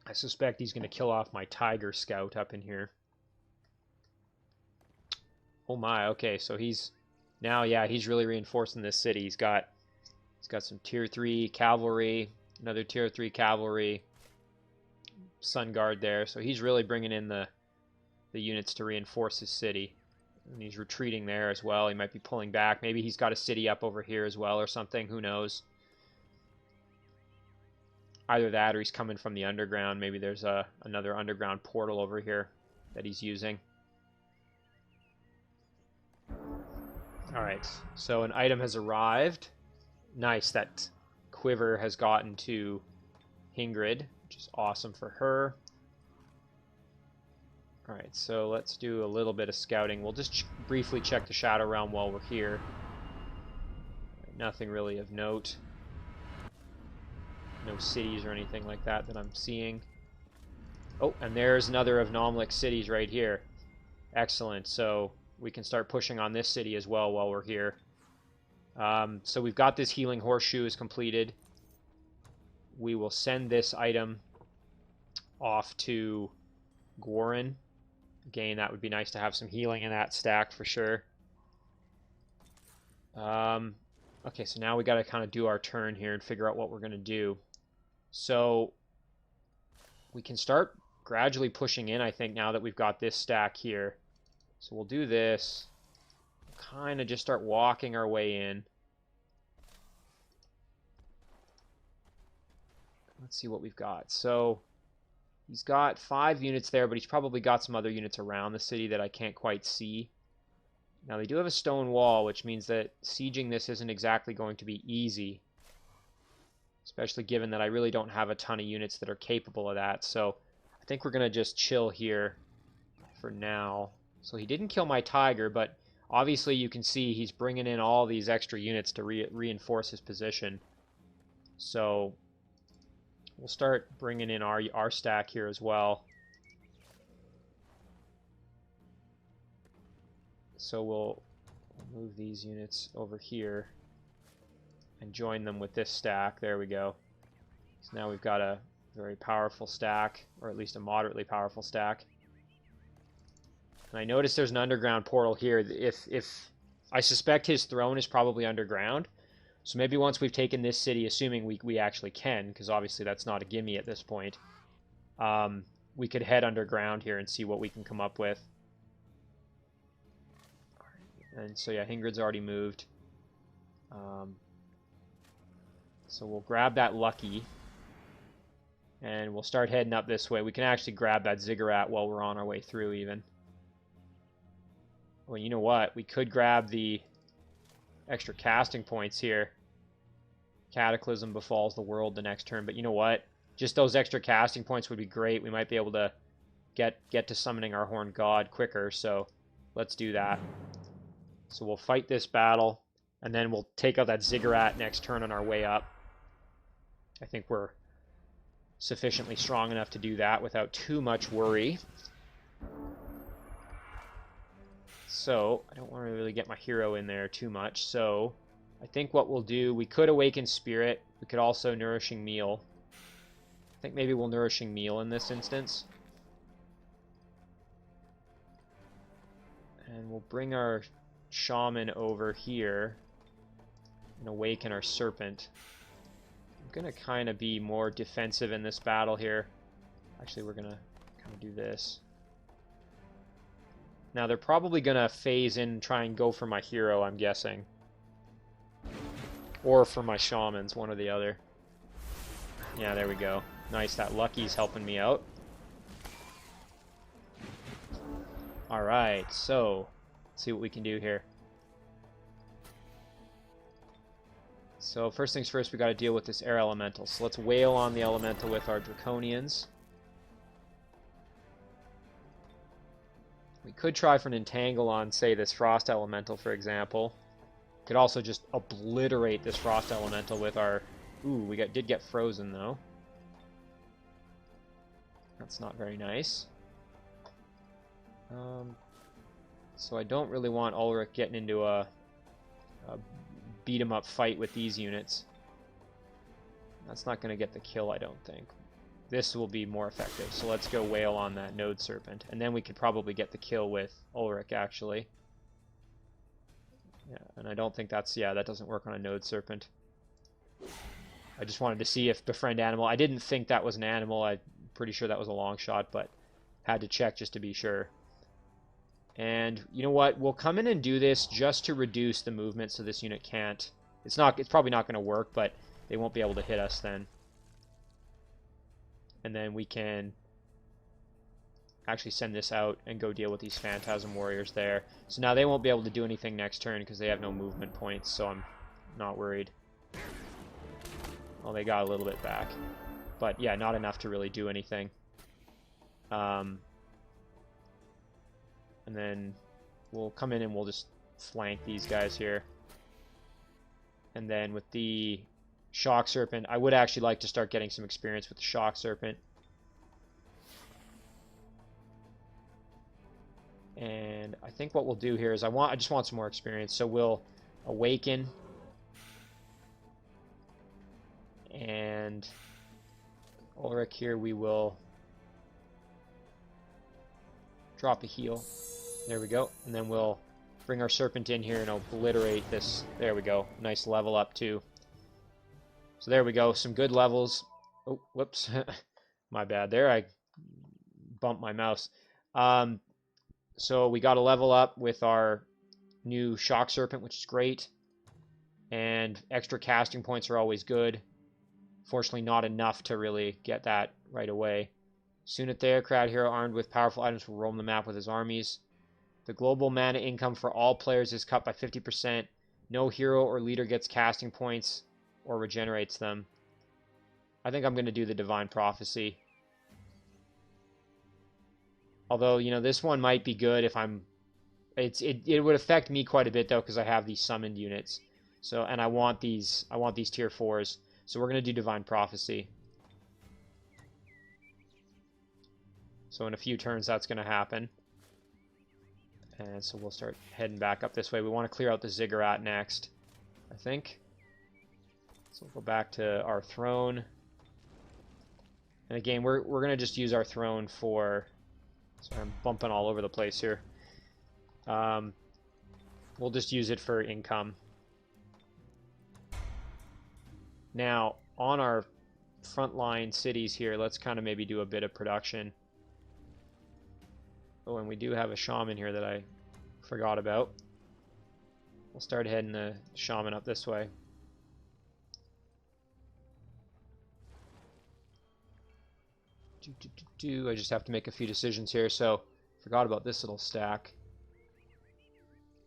S1: I suspect he's going to kill off my Tiger Scout up in here. Oh my, okay, so he's... Now, yeah, he's really reinforcing this city. He's got some tier 3 cavalry, another tier 3 cavalry, Sun Guard there. So he's really bringing in the units to reinforce his city. And he's retreating there as well. He might be pulling back. Maybe he's got a city up over here as well or something. Who knows? Either that or he's coming from the underground. Maybe there's another underground portal over here that he's using. Alright, so an item has arrived. Nice, that quiver has gotten to Ingrid, which is awesome for her. Alright, so let's do a little bit of scouting. We'll just briefly check the Shadow Realm while we're here. Nothing really of note. No cities or anything like that that I'm seeing. Oh, and there's another of Nomlik's cities right here. Excellent, so we can start pushing on this city as well while we're here. So we've got this healing horseshoe is completed. We will send this item off to Gwarin. Again, that would be nice to have some healing in that stack for sure. Okay, so now we got to kind of do our turn here and figure out what we're going to do. So we can start gradually pushing in, I think, now that we've got this stack here. So we'll do this. Kind of just start walking our way in. Let's see what we've got. So he's got 5 units there, but he's probably got some other units around the city that I can't quite see. Now they do have a stone wall, which means that sieging this isn't exactly going to be easy. Especially given that I really don't have a ton of units that are capable of that. So I think we're going to just chill here for now. So he didn't kill my tiger, but obviously you can see he's bringing in all these extra units to reinforce his position. So we'll start bringing in our stack here as well. So we'll move these units over here and join them with this stack. There we go. So now we've got a very powerful stack, or at least a moderately powerful stack. And I noticed there's an underground portal here. If I suspect his throne is probably underground. So maybe once we've taken this city, assuming we actually can, because obviously that's not a gimme at this point, we could head underground here and see what we can come up with. And so yeah, Ingrid's already moved. So we'll grab that Lucky. And we'll start heading up this way. We can actually grab that Ziggurat while we're on our way through even. Well, you know what? We could grab the extra casting points here. Cataclysm befalls the world the next turn. But you know what? Just those extra casting points would be great. We might be able to get to summoning our Horned God quicker. So let's do that. So we'll fight this battle. And then we'll take out that Ziggurat next turn on our way up. I think we're sufficiently strong enough to do that without too much worry. So, I don't want to really get my hero in there too much, so I think what we'll do, we could Awaken Spirit, we could also Nourishing Meal. I think maybe we'll Nourishing Meal in this instance. And we'll bring our Shaman over here and Awaken our Serpent. I'm going to kind of be more defensive in this battle here. Actually, we're going to kind of do this. Now, they're probably going to phase in and try and go for my hero, I'm guessing. Or for my shamans, one or the other. Yeah, there we go. Nice, that Lucky's helping me out. Alright, so, let's see what we can do here. So, first things first, we got to deal with this air elemental. So let's wail on the elemental with our Draconians. We could try for an entangle on, say, this frost elemental, for example. Could also just obliterate this frost elemental with our... Ooh, we did get frozen, though. That's not very nice. So I don't really want Ulrik getting into a beat-em-up fight with these units. That's not going to get the kill, I don't think. This will be more effective, so let's go wail on that Node Serpent. And then we could probably get the kill with Ulrik, actually. Yeah, and I don't think that's... Yeah, that doesn't work on a Node Serpent. I just wanted to see if Befriend Animal... I didn't think that was an animal. I'm pretty sure that was a long shot, but had to check just to be sure. And you know what? We'll come in and do this just to reduce the movement so this unit can't... It's probably not going to work, but they won't be able to hit us then. And then we can actually send this out and go deal with these Phantasm Warriors there. So now they won't be able to do anything next turn because they have no movement points, so I'm not worried. Well, they got a little bit back. But yeah, not enough to really do anything. And then we'll come in and we'll just flank these guys here. And then with the Shock Serpent, I would actually like to start getting some experience with the Shock Serpent. And I think what we'll do here is I just want some more experience. So we'll Awaken. And Ulrik here, we will drop a heal. There we go. And then we'll bring our Serpent in here and obliterate this. There we go. Nice level up too. So there we go. Some good levels. Oh, whoops. My bad there. I bumped my mouse. So we got a level up with our new Shock Serpent, which is great. And extra casting points are always good. Fortunately, not enough to really get that right away. Soon at there, crowd hero armed with powerful items will roam the map with his armies. The global mana income for all players is cut by 50%. No hero or leader gets casting points or regenerates them. I think I'm going to do the Divine Prophecy. Although, you know, this one might be good if I'm... It would affect me quite a bit, though, because I have these summoned units. So, and I want these tier 4s. So we're going to do Divine Prophecy. So in a few turns, that's going to happen. And so we'll start heading back up this way. We want to clear out the Ziggurat next, I think. So we'll go back to our throne. And again, we're going to just use our throne for... Sorry, I'm bumping all over the place here. We'll just use it for income. Now, on our frontline cities here, let's kind of maybe do a bit of production. Oh, and we do have a shaman here that I forgot about. We'll start heading the shaman up this way. I just have to make a few decisions here. So, forgot about this little stack.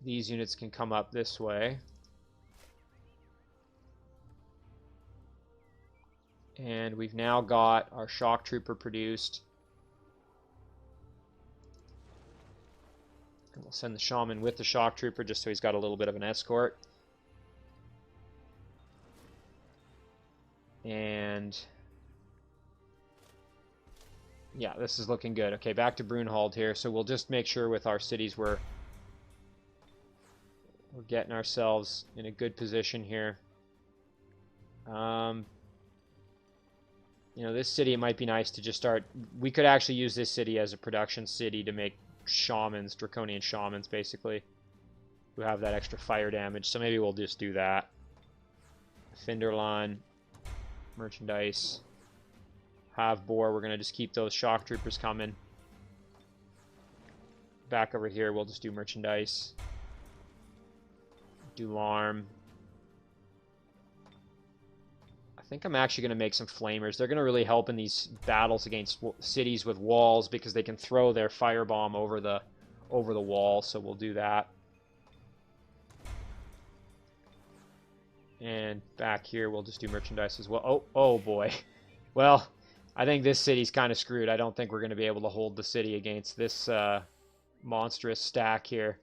S1: These units can come up this way. And we've now got our Shock Trooper produced. And we'll send the shaman with the Shock Trooper just so he's got a little bit of an escort. And... yeah, this is looking good. Okay, back to Brunhald here. So we'll just make sure with our cities we're getting ourselves in a good position here. You know, this city, it might be nice to just start... We could actually use this city as a production city to make shamans, draconian shamans, basically, who have that extra fire damage. So maybe we'll just do that. Finderlan, merchandise, have boar. We're going to just keep those shock troopers coming. Back over here, we'll just do merchandise. Do Larm. I think I'm actually going to make some flamers. They're going to really help in these battles against cities with walls because they can throw their firebomb over the wall. So we'll do that. And back here, we'll just do merchandise as well. Oh boy. Well, I think this city's kind of screwed. I don't think we're going to be able to hold the city against this monstrous stack here.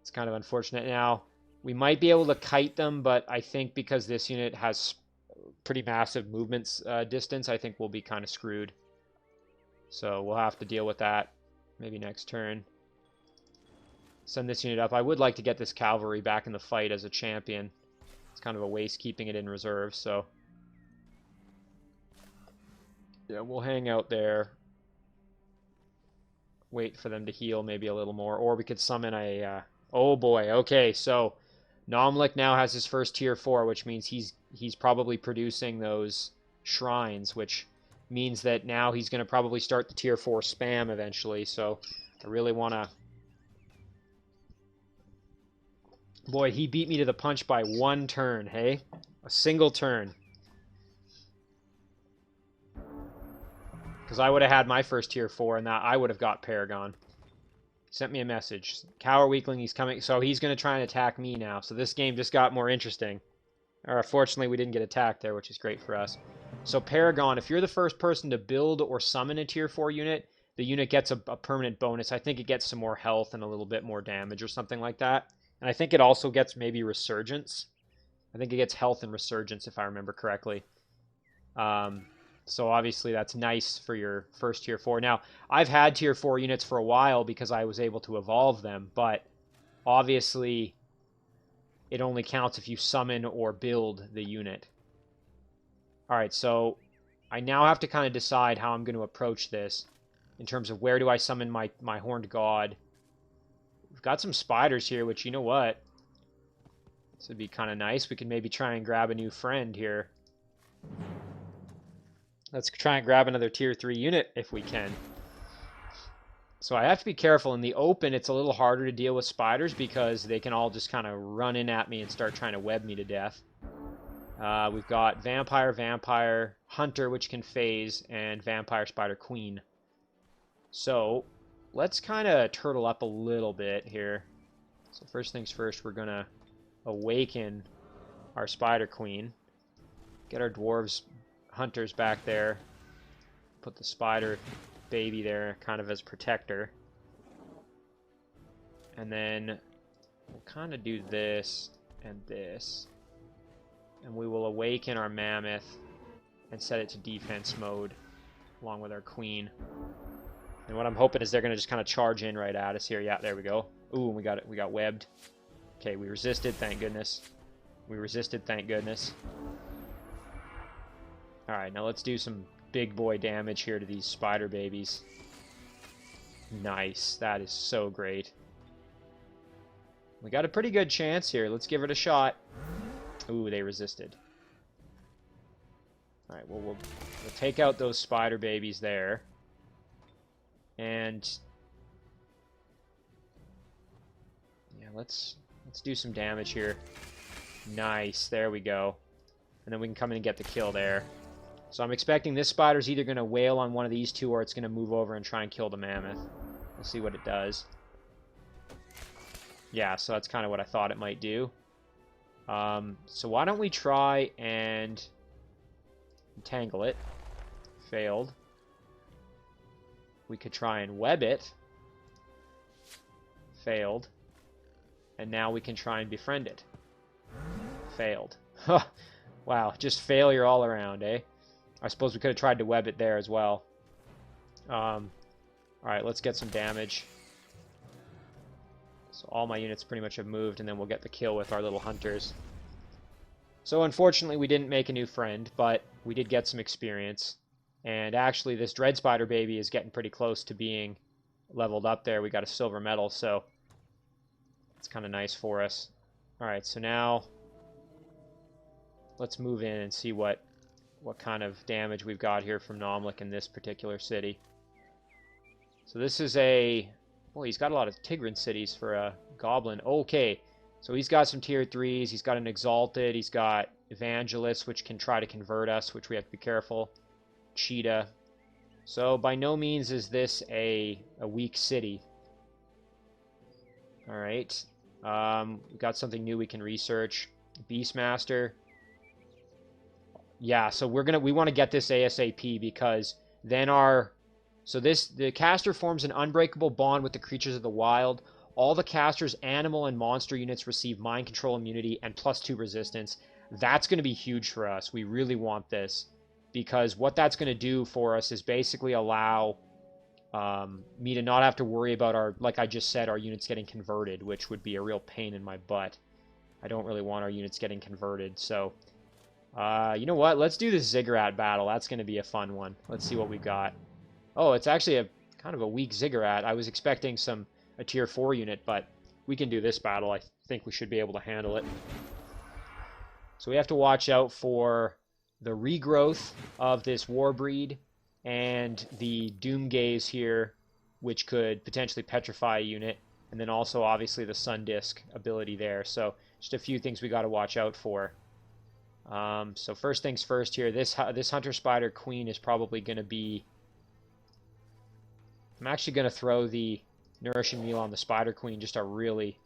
S1: It's kind of unfortunate. Now, we might be able to kite them, but I think because this unit has pretty massive movements distance, I think we'll be kind of screwed. So we'll have to deal with that maybe next turn. Send this unit up. I would like to get this cavalry back in the fight as a champion. It's kind of a waste keeping it in reserve, so... yeah, we'll hang out there. Wait for them to heal maybe a little more. Or we could summon a... oh boy, okay, so... Nomlik now has his first tier 4, which means he's probably producing those shrines, which means that now he's going to probably start the tier 4 spam eventually, so I really want to Boy, he beat me to the punch by 1 turn, hey? A single turn. Because I would have had my first tier 4, and that I would have got Paragon. Sent me a message. Cower Weakling, he's coming. So he's going to try and attack me now. So this game just got more interesting. Fortunately, we didn't get attacked there, which is great for us. So Paragon, if you're the first person to build or summon a tier 4 unit, the unit gets a permanent bonus. I think it gets some more health and a little bit more damage or something like that. And I think it also gets maybe Resurgence. I think it gets health and Resurgence, if I remember correctly. So obviously that's nice for your first tier 4. Now, I've had tier 4 units for a while because I was able to evolve them, but obviously it only counts if you summon or build the unit. Alright, so I now have to kind of decide how I'm going to approach this in terms of where do I summon my Horned God. We've got some spiders here, which, you know what? This would be kind of nice. We could maybe try and grab a new friend here. Let's try and grab another tier 3 unit if we can. So I have to be careful. In the open, it's a little harder to deal with spiders because they can all just kind of run in at me and start trying to web me to death. We've got Vampire, Vampire, Hunter, which can phase, and Vampire, Spider, Queen. So let's kind of turtle up a little bit here. So first things first, we're going to awaken our Spider Queen. Get our dwarves, hunters back there. Put the spider baby there kind of as protector. And then we'll kind of do this and this. And we will awaken our mammoth and set it to defense mode along with our queen. And what I'm hoping is they're going to just kind of charge in right at us here. Yeah, there we go. Ooh, we got it. We got webbed. Okay, we resisted, thank goodness. We resisted, thank goodness. Alright, now let's do some big boy damage here to these spider babies. Nice. That is so great. We got a pretty good chance here. Let's give it a shot. Ooh, they resisted. Alright, well, we'll take out those spider babies there. And yeah, let's do some damage here. Nice. There we go. And then we can come in and get the kill there. So I'm expecting this spider's either going to wail on one of these two or it's going to move over and try and kill the mammoth. We'll see what it does. Yeah, so that's kind of what I thought it might do. So why don't we try and entangle it. Failed. We could try and web it. Failed. And now we can try and befriend it. Failed. Wow, just failure all around, eh? I suppose we could have tried to web it there as well. Alright, let's get some damage. So all my units pretty much have moved, and then we'll get the kill with our little hunters. So unfortunately we didn't make a new friend, but we did get some experience. And actually this Dread Spider baby is getting pretty close to being leveled up there. We got a silver medal, so it's kind of nice for us. Alright, so now let's move in and see what kind of damage we've got here from Nomlik in this particular city. So this is a... Boy, he's got a lot of Tigran cities for a goblin. Okay, so he's got some tier 3s. He's got an Exalted. He's got Evangelists, which can try to convert us, which we have to be careful. Cheetah. So by no means is this a weak city. Alright. We've got something new we can research. Beastmaster. Yeah, so we want to get this ASAP because then the caster forms an unbreakable bond with the creatures of the wild. All the caster's animal and monster units receive mind control immunity and +2 resistance. That's going to be huge for us. We really want this because what that's going to do for us is basically allow me to not have to worry about like I just said, our units getting converted, which would be a real pain in my butt. I don't really want our units getting converted, so... you know what? Let's do this Ziggurat battle. That's going to be a fun one. Let's see what we've got. Oh, it's actually a kind of a weak Ziggurat. I was expecting a tier 4 unit, but we can do this battle. I think we should be able to handle it. So we have to watch out for the regrowth of this Warbreed and the Doomgaze here, which could potentially petrify a unit. And then also, obviously, the Sun Disk ability there. So just a few things we got to watch out for. So first things first here, this Hunter Spider Queen is probably going to be... I'm actually going to throw the Nourishing Meal on the Spider Queen just to really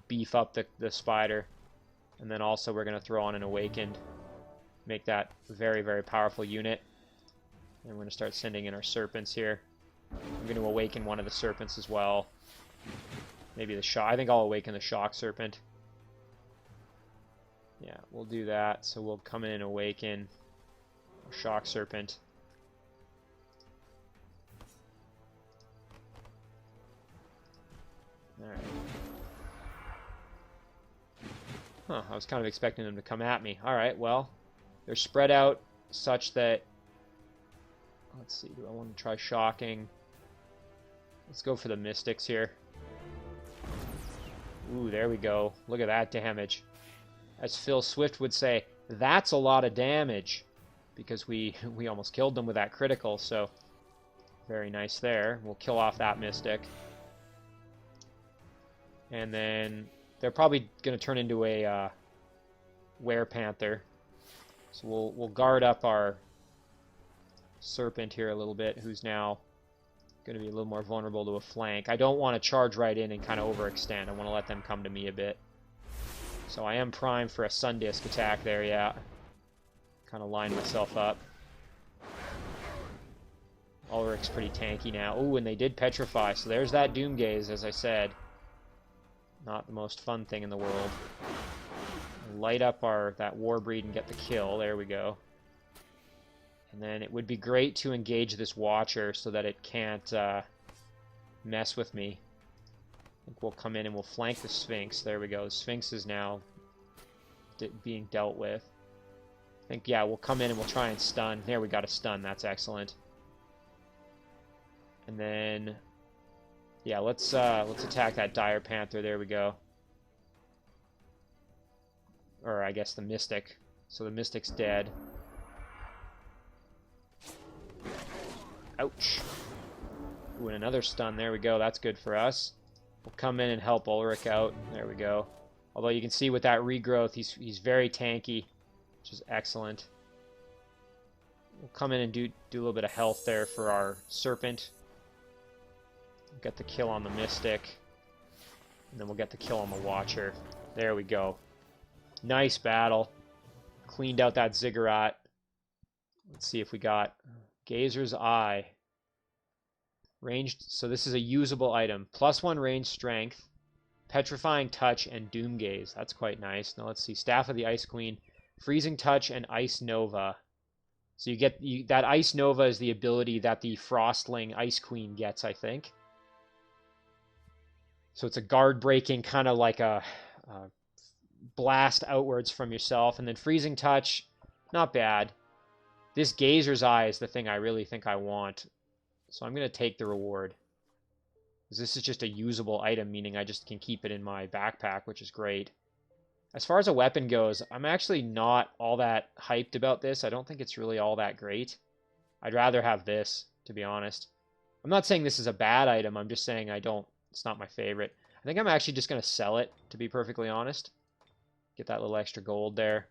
S1: beef up the Spider. And then also we're going to throw on an Awakened. Make that very, very powerful unit. And we're going to start sending in our Serpents here. I'm going to awaken one of the Serpents as well. Maybe the Shock. I think I'll awaken the Shock Serpent. Yeah, we'll do that. So we'll come in and awaken our Shock Serpent. Alright. Huh, I was kind of expecting them to come at me. Alright, well, they're spread out such that... Let's see, do I want to try shocking? Let's go for the Mystics here. Ooh, there we go. Look at that damage. As Phil Swift would say, that's a lot of damage. Because we almost killed them with that critical, so very nice there. We'll kill off that Mystic. And then they're probably going to turn into a Werepanther. So we'll guard up our Serpent here a little bit, who's now going to be a little more vulnerable to a flank. I don't want to charge right in and kind of overextend. I want to let them come to me a bit. So I am primed for a Sun Disk attack there, yeah. Kind of line myself up. Ulrik's pretty tanky now. Ooh, and they did Petrify, so there's that Doomgaze, as I said. Not the most fun thing in the world. Light up that Warbreed and get the kill. There we go. And then it would be great to engage this Watcher so that it can't mess with me. I think we'll come in and we'll flank the Sphinx. There we go. The Sphinx is now being dealt with. I think, yeah, we'll come in and we'll try and stun. There, we got a stun. That's excellent. And then, yeah, let's attack that Dire Panther. There we go. Or I guess the Mystic. So the Mystic's dead. Ouch. Ooh, and another stun. There we go. That's good for us. We'll come in and help Ulrik out. There we go. Although you can see with that regrowth, he's very tanky, which is excellent. We'll come in and do a little bit of health there for our Serpent. We'll get the kill on the Mystic. And then we'll get the kill on the Watcher. There we go. Nice battle. Cleaned out that Ziggurat. Let's see if we got Gazer's Eye. Ranged, so this is a usable item. +1 range strength, Petrifying Touch, and Doomgaze. That's quite nice. Now let's see. Staff of the Ice Queen, Freezing Touch, and Ice Nova. So you get that Ice Nova is the ability that the Frostling Ice Queen gets, I think. So it's a guard breaking, kind of like a blast outwards from yourself. And then Freezing Touch, not bad. This Gazer's Eye is the thing I really think I want. So I'm going to take the reward. Because this is just a usable item, meaning I just can keep it in my backpack, which is great. As far as a weapon goes, I'm actually not all that hyped about this. I don't think it's really all that great. I'd rather have this, to be honest. I'm not saying this is a bad item. I'm just saying it's not my favorite. I think I'm actually just going to sell it, to be perfectly honest. Get that little extra gold there.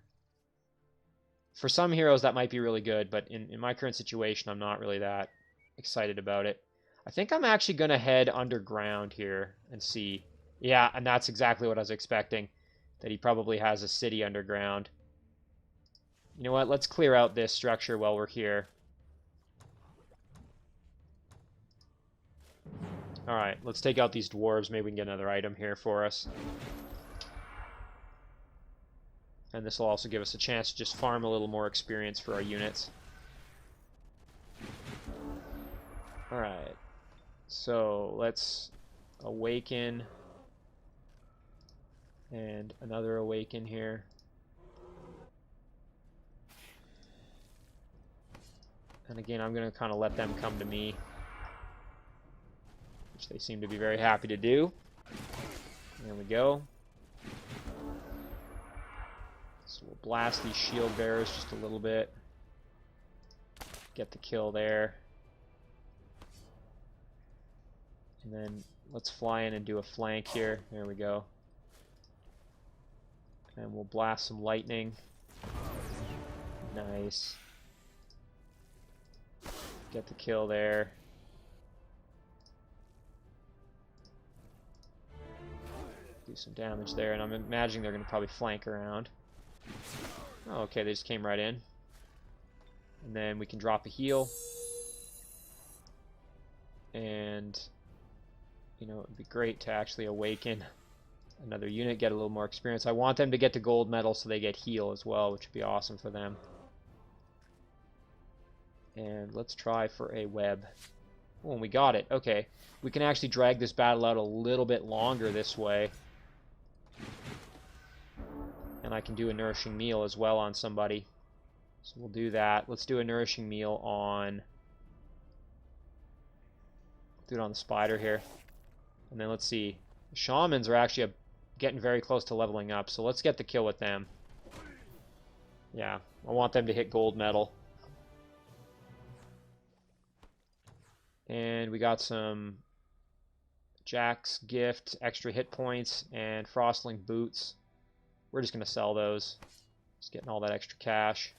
S1: For some heroes, that might be really good, but in my current situation, I'm not really that excited about it. I think I'm actually going to head underground here and see. Yeah, and that's exactly what I was expecting, that he probably has a city underground. You know what? Let's clear out this structure while we're here. Alright, let's take out these dwarves. Maybe we can get another item here for us. And this will also give us a chance to just farm a little more experience for our units. Alright, so let's awaken. And another awaken here. And again, I'm going to kind of let them come to me, which they seem to be very happy to do. There we go. So we'll blast these shield bearers just a little bit. Get the kill there. And then let's fly in and do a flank here. There we go. And we'll blast some lightning. Nice. Get the kill there. Do some damage there, and I'm imagining they're going to probably flank around. Oh, okay, they just came right in. And then we can drop a heal. And, you know, it'd be great to actually awaken another unit, get a little more experience. I want them to get to gold medal so they get heal as well, which would be awesome for them. And let's try for a web. Oh, and we got it. Okay. We can actually drag this battle out a little bit longer this way. And I can do a nourishing meal as well on somebody. So we'll do that. Let's do a nourishing meal on... do it on the spider here. And then let's see. The shamans are actually getting very close to leveling up, so let's get the kill with them. Yeah, I want them to hit gold medal. And we got some Jack's Gift, extra hit points, and Frostling boots. We're just going to sell those. Just getting all that extra cash.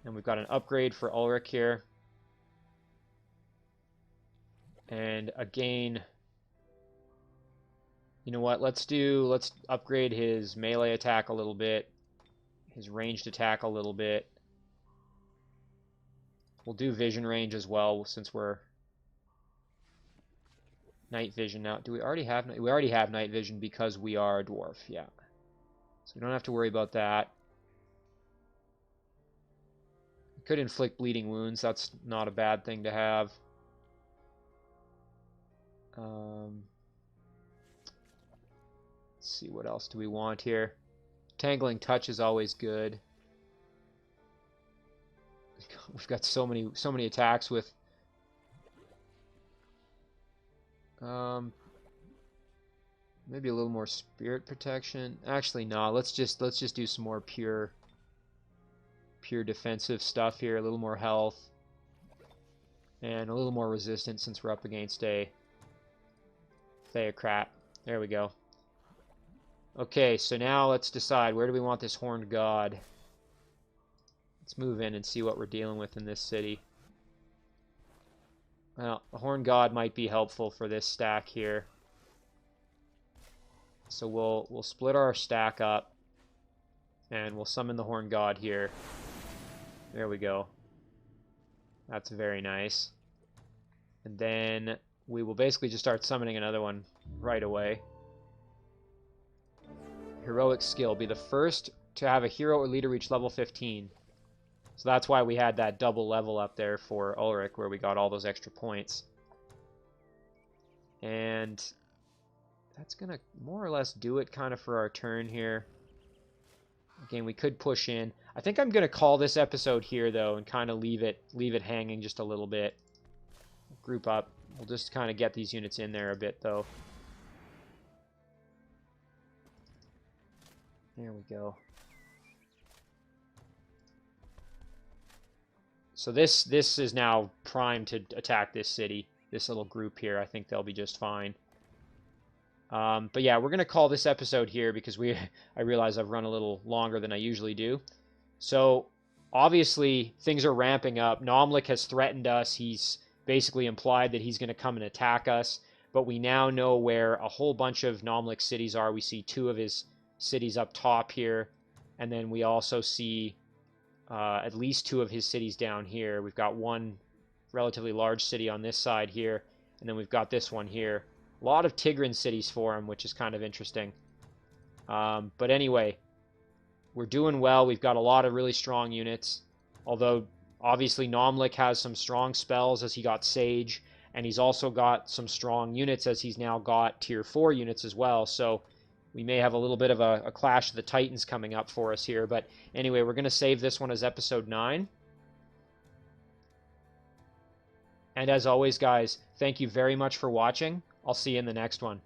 S1: And we've got an upgrade for Ulrik here. And again, you know what, let's upgrade his melee attack a little bit, his ranged attack a little bit. We'll do vision range as well, since we're night vision now. Do we already have we already have night vision because we are a dwarf, yeah. So we don't have to worry about that. We could inflict bleeding wounds, that's not a bad thing to have. Let's see, what else do we want here? Tangling touch is always good. We've got so many attacks with maybe a little more spirit protection. Actually, no, let's just do some more pure defensive stuff here, a little more health and a little more resistance since we're up against a Theocrat. There we go. Okay, so now let's decide, where do we want this Horned God? Let's move in and see what we're dealing with in this city. Well, a Horned God might be helpful for this stack here. So we'll split our stack up, and we'll summon the Horned God here. There we go. That's very nice. And then we will basically just start summoning another one right away. Heroic skill. Be the first to have a hero or leader reach level 15. So that's why we had that double level up there for Ulrik, where we got all those extra points. And that's going to more or less do it kind of for our turn here. Again, we could push in. I think I'm going to call this episode here, though, and kind of leave it hanging just a little bit. Group up. We'll just kind of get these units in there a bit, though. There we go. So this is now primed to attack this city. This little group here, I think they'll be just fine. But yeah, we're going to call this episode here because I realize I've run a little longer than I usually do. So obviously things are ramping up. Nomlik has threatened us. He's basically implied that he's going to come and attack us. But we now know where a whole bunch of Nomlik cities are. We see 2 of his cities up top here. And then we also see at least 2 of his cities down here. We've got one relatively large city on this side here. And then we've got this one here. A lot of Tigran cities for him, which is kind of interesting. But anyway, we're doing well. We've got a lot of really strong units. Although, obviously, Nomlik has some strong spells as he got Sage. And he's also got some strong units as he's now got Tier 4 units as well. So we may have a little bit of a Clash of the Titans coming up for us here. But anyway, we're going to save this one as Episode 9. And as always, guys, thank you very much for watching. I'll see you in the next one.